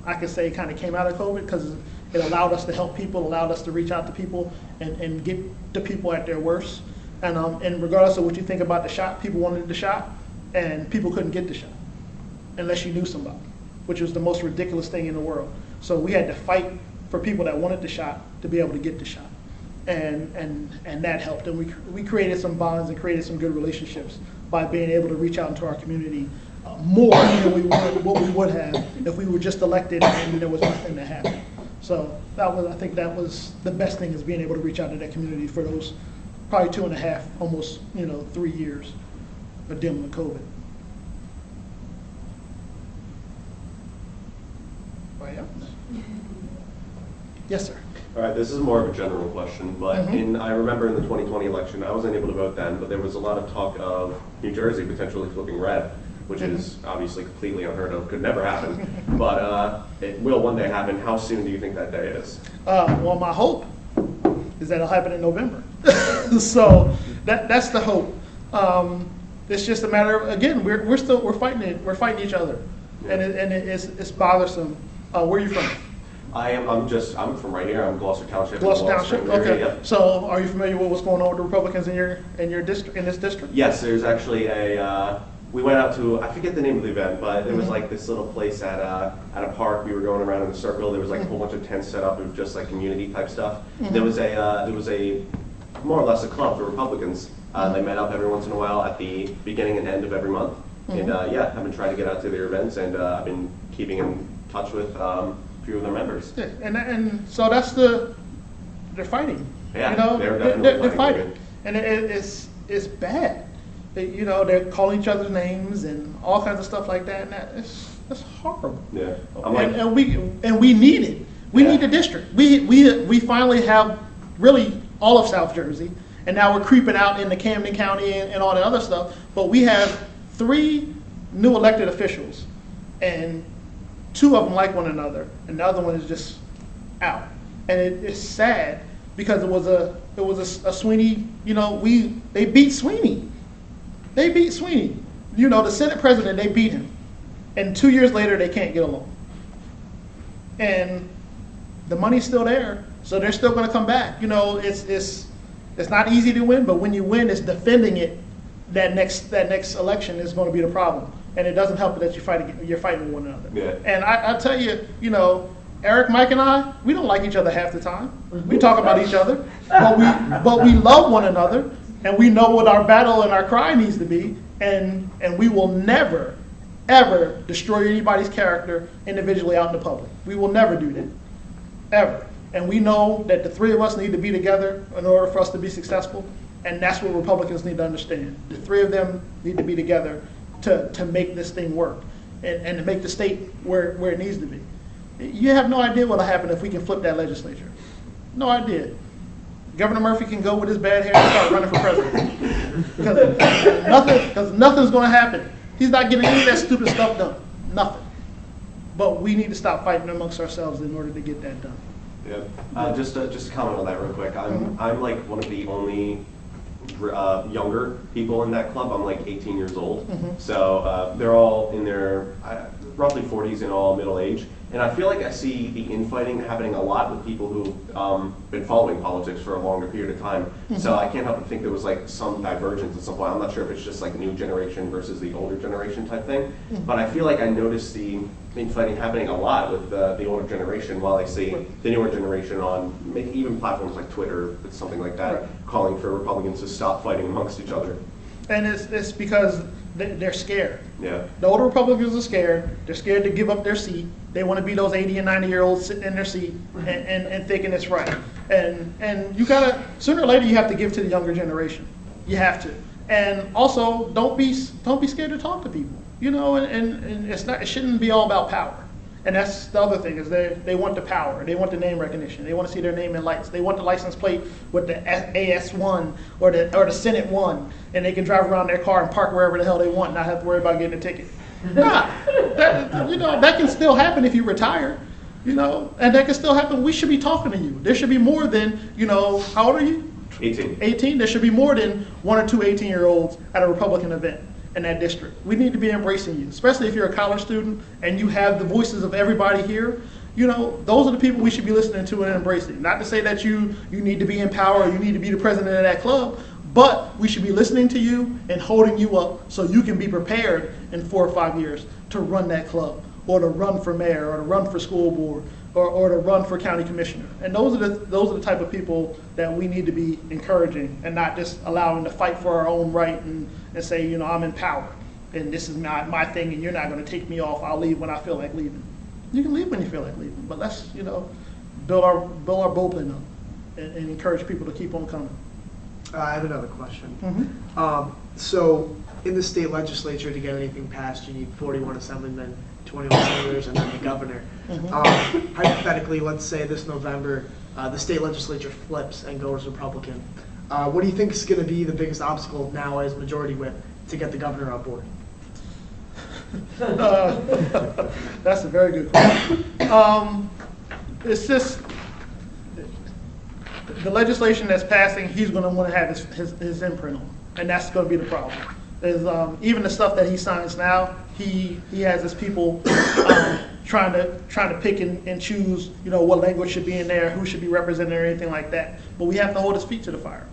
I could say kind of came out of COVID, because it allowed us to help people, allowed us to reach out to people and get the people at their worst. And regardless of what you think about the shot, people wanted the shot, and people couldn't get the shot unless you knew somebody, which was the most ridiculous thing in the world. So we had to fight for people that wanted the shot to be able to get the shot. And that helped. And we created some bonds and created some good relationships by being able to reach out into our community more than what we would have if we were just elected and there was nothing that happened. So I think that was the best thing, is being able to reach out to that community for those probably 2.5, almost 3 years of dealing with COVID. Anybody else? Yes, sir. All right, this is more of a general question, but I remember in the 2020 election, I wasn't able to vote then, but there was a lot of talk of New Jersey potentially flipping red, which is obviously completely unheard of, could never happen, but it will one day happen. How soon do you think that day is? Well, my hope is that it'll happen in November. So that's the hope. It's just a matter of, again, we're fighting each other, and it's bothersome. Where are you from? I'm from right here. I'm Gloucester Township. Gloucester Township. Okay. Yep. So, are you familiar with what's going on with the Republicans in your district, in this district? Yes, there's actually we went out to, I forget the name of the event, but it was like this little place at a park. We were going around in a circle. There was like a whole bunch of tents set up. It was just like community type stuff. There was a more or less a club for Republicans. They met up every once in a while at the beginning and end of every month. And I've been trying to get out to their events, and I've been keeping in touch with few of their members. Yeah, and so they're fighting. Yeah, you know, they're fighting, and it's bad. They're calling each other's names and all kinds of stuff like that, and that's horrible. Yeah, and we need it. We need the district. We finally have really all of South Jersey, and now we're creeping out into Camden County and all that other stuff. But we have 3 new elected officials, and 2 of them like one another, and the other one is just out. And it's sad because it was a Sweeney. They beat Sweeney. They beat Sweeney. The Senate president, they beat him, and 2 years later they can't get along. And the money's still there, so they're still going to come back. It's not easy to win, but when you win, it's defending it. That next election is going to be the problem. And it doesn't help that you're fighting with one another. Yeah. And I tell you, Eric, Mike, and I, we don't like each other half the time. We talk about each other, but we love one another, and we know what our battle and our cry needs to be, and we will never, ever destroy anybody's character individually out in the public. We will never do that, ever. And we know that the 3 of us need to be together in order for us to be successful, and that's what Republicans need to understand. The 3 of them need to be together to make this thing work and to make the state where it needs to be. You have no idea what will happen if we can flip that legislature. No idea. Governor Murphy can go with his bad hair and start running for president. Because nothing's going to happen. He's not getting any of that stupid stuff done. Nothing. But we need to stop fighting amongst ourselves in order to get that done. Yeah. Just to comment on that real quick. I'm like one of the only younger people in that club. I'm like 18 years old. So they're all in their roughly 40s and all middle age. And I feel like I see the infighting happening a lot with people who've been following politics for a longer period of time. So I can't help but think there was like some divergence at some point. I'm not sure if it's just like new generation versus the older generation type thing. But I feel like I noticed the infighting happening a lot with the older generation, while I see the newer generation on maybe even platforms like Twitter, something like that, calling for Republicans to stop fighting amongst each other. And it's because they're scared. Yeah. The older Republicans are scared. They're scared to give up their seat. They want to be those 80 and 90-year-olds sitting in their seat and thinking it's right. And you gotta, sooner or later, you have to give to the younger generation. You have to. And also, don't be scared to talk to people. And it shouldn't be all about power. And that's the other thing, is they want the power. They want the name recognition. They want to see their name in lights. They want the license plate with the AS1 or the Senate 1, and they can drive around their car and park wherever the hell they want and not have to worry about getting a ticket. That can still happen if you retire, and that can still happen. We should be talking to you. There should be more than, how old are you? 18. 18? There should be more than 1 or 2 18-year-olds at a Republican event in that district. We need to be embracing you, especially if you're a college student and you have the voices of everybody here. Those are the people we should be listening to and embracing. Not to say that you need to be in power or you need to be the president of that club, but we should be listening to you and holding you up so you can be prepared in 4 or 5 years to run that club, or to run for mayor, or to run for school board, or to run for county commissioner. And those are the type of people that we need to be encouraging, and not just allowing to fight for our own right and say, I'm in power and this is my thing and you're not going to take me off. I'll leave when I feel like leaving. You can leave when you feel like leaving, but let's build our bullpen up and encourage people to keep on coming. I have another question. Mhm. So in the state legislature, to get anything passed, you need 41 assemblymen, 21 senators, and then the governor. Hypothetically, let's say this November, the state legislature flips and goes Republican. What do you think is going to be the biggest obstacle now as majority whip to get the governor on board? That's a very good question. It's just the legislation that's passing, he's going to want to have his imprint on, and that's going to be the problem. Is even the stuff that he signs now, he has his people trying to pick and choose, what language should be in there, who should be represented, or anything like that. But we have to hold his feet to the fire,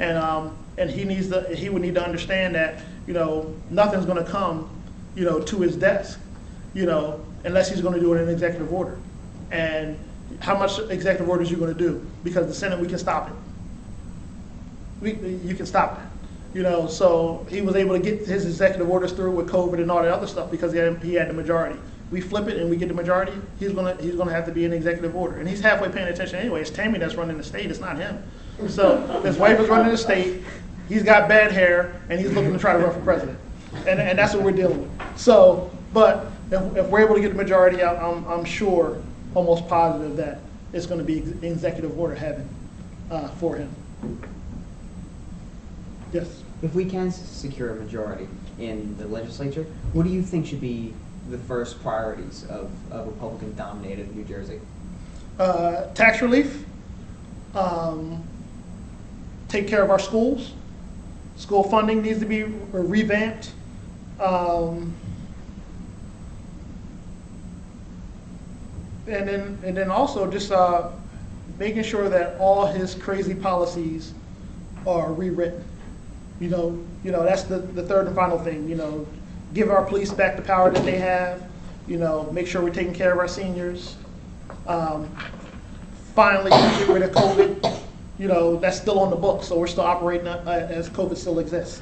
and he would need to understand that nothing's going to come to his desk, unless he's going to do it in an executive order. And how much executive orders are you going to do? Because the Senate, we can stop it. You can stop that. So he was able to get his executive orders through with COVID and all that other stuff because he had the majority. We flip it and we get the majority, he's gonna have to be an executive order. And he's halfway paying attention anyway. It's Tammy that's running the state, it's not him. So his wife is running the state, he's got bad hair, and he's looking to try to run for president. And that's what we're dealing with. So, but if we're able to get the majority out, I'm sure, almost positive that it's gonna be executive order heaven for him. Yes. If we can secure a majority in the legislature, what do you think should be the first priorities of Republican-dominated New Jersey? Tax relief, take care of our schools. School funding needs to be revamped. And then also just making sure that all his crazy policies are rewritten. That's the third and final thing. Give our police back the power that they have. Make sure we're taking care of our seniors. Finally, get rid of COVID. That's still on the books, so we're still operating as COVID still exists,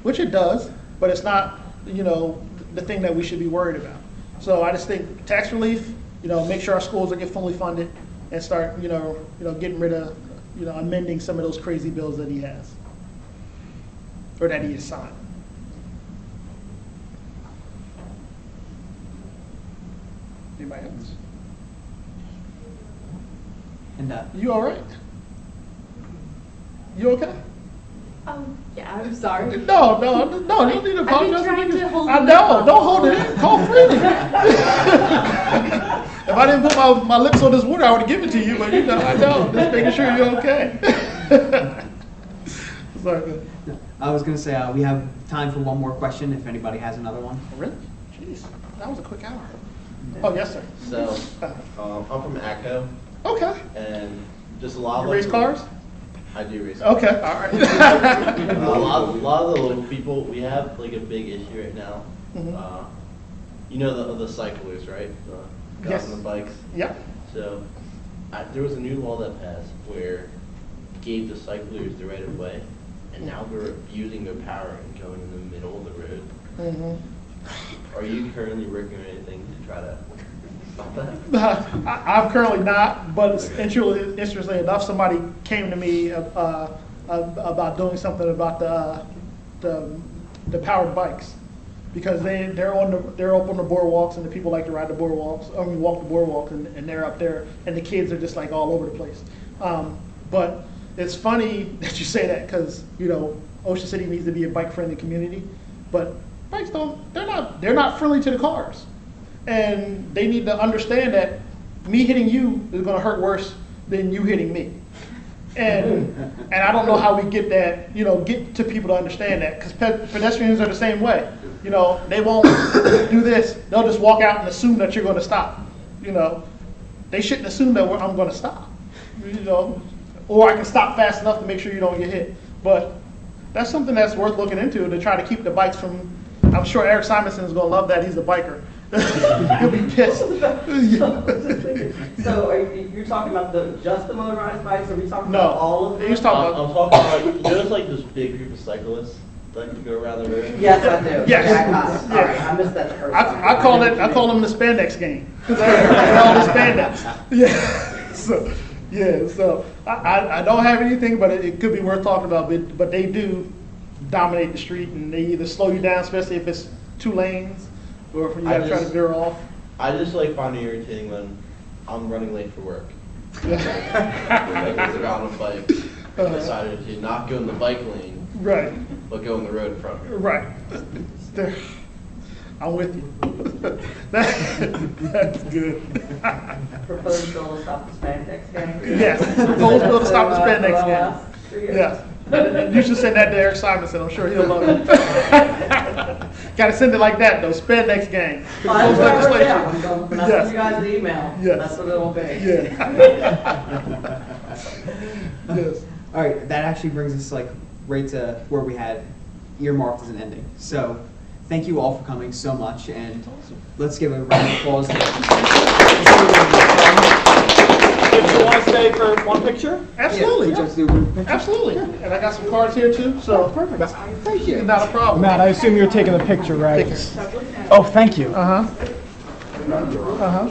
which it does, but it's not, the thing that we should be worried about. So I just think tax relief, make sure our schools will get fully funded, and start, getting rid of, amending some of those crazy bills that he has, or that he has signed. Anybody else? And You all right? You okay? Yeah, I'm sorry. No, you don't need to apologize. I've been trying to hold I it know, in. don't hold it in. Call freely. If I didn't put my lips on this water, I would have given it to you, but I know. Just making sure you're okay. Sorry. I was going to say we have time for one more question if anybody has another one. Oh, really? Jeez, that was a quick hour. Oh, yes, sir. So, I'm from ACO, Okay. and just a lot of You race cars? I do race. Okay, all right. A lot of the local people, we have like a big issue right now. Mhm. The cyclists, right? The guys Yes. on the bikes. Yeah. So, there was a new law that passed where it gave the cyclists the right of way, and now they're abusing their power and going in the middle of the road. Mm-hmm. Are you currently working on anything to try to stop that? I'm currently not, but it's interestingly enough, somebody came to me about doing something about the powered bikes, because they're up on the boardwalks, and the people like to ride the boardwalks. Walk the boardwalks, and they're up there, and the kids are just like all over the place. But it's funny that you say that, because Ocean City needs to be a bike-friendly community, but bikes they're not friendly to the cars. And they need to understand that me hitting you is going to hurt worse than you hitting me. And I don't know how we get that, get to people to understand that, because pedestrians are the same way. They won't do this. They'll just walk out and assume that you're going to stop. They shouldn't assume that I'm going to stop. Or I can stop fast enough to make sure you don't get hit. But that's something that's worth looking into, to try to keep the bikes from. I'm sure Eric Simonson is going to love that. He's a biker. He'll be pissed. So you're talking about just the motorized bikes, or are we talking No. about all of them? He's talking about. I'm talking about, there's like this big group of cyclists that can go around the road. Yes, I do. Yes. Okay, I got it. All right, Yes. I missed that the first time. I call them the spandex game, because they're all the spandex. Yeah. So, Yeah, so I don't have anything, but it could be worth talking about. But they do dominate the street, and they either slow you down, especially if it's 2 lanes, or if you gotta try to veer off. I just like finding it irritating when I'm running late for work. I was out on a bike and decided to not go in the bike lane, Right, but go in the road in front of me. right. I'm with you. That's good. Proposed bill to stop the spandex gang. Yes, proposed bill to stop the spandex For the gang. last 3 years. Yes. You should send that to Eric Simonson. I'm sure he'll love it. Gotta send it like that, though. Spandex gang. That's Proposed what I wrote legislation. down. I'm going to Yes. send you guys an email. Yes. That's what it'll be. Yeah. Yes. All right, that actually brings us like right to where we had earmarked as an ending. So thank you all for coming so much, and let's give a round of applause. If you want to stay for one picture? Absolutely. Yeah, just do a group picture. Absolutely. And I got some cards here too, so. Perfect. Thank you. Not a problem. Matt, I assume you're taking the picture, right? Thank you. Oh, thank you. Uh-huh. Uh-huh.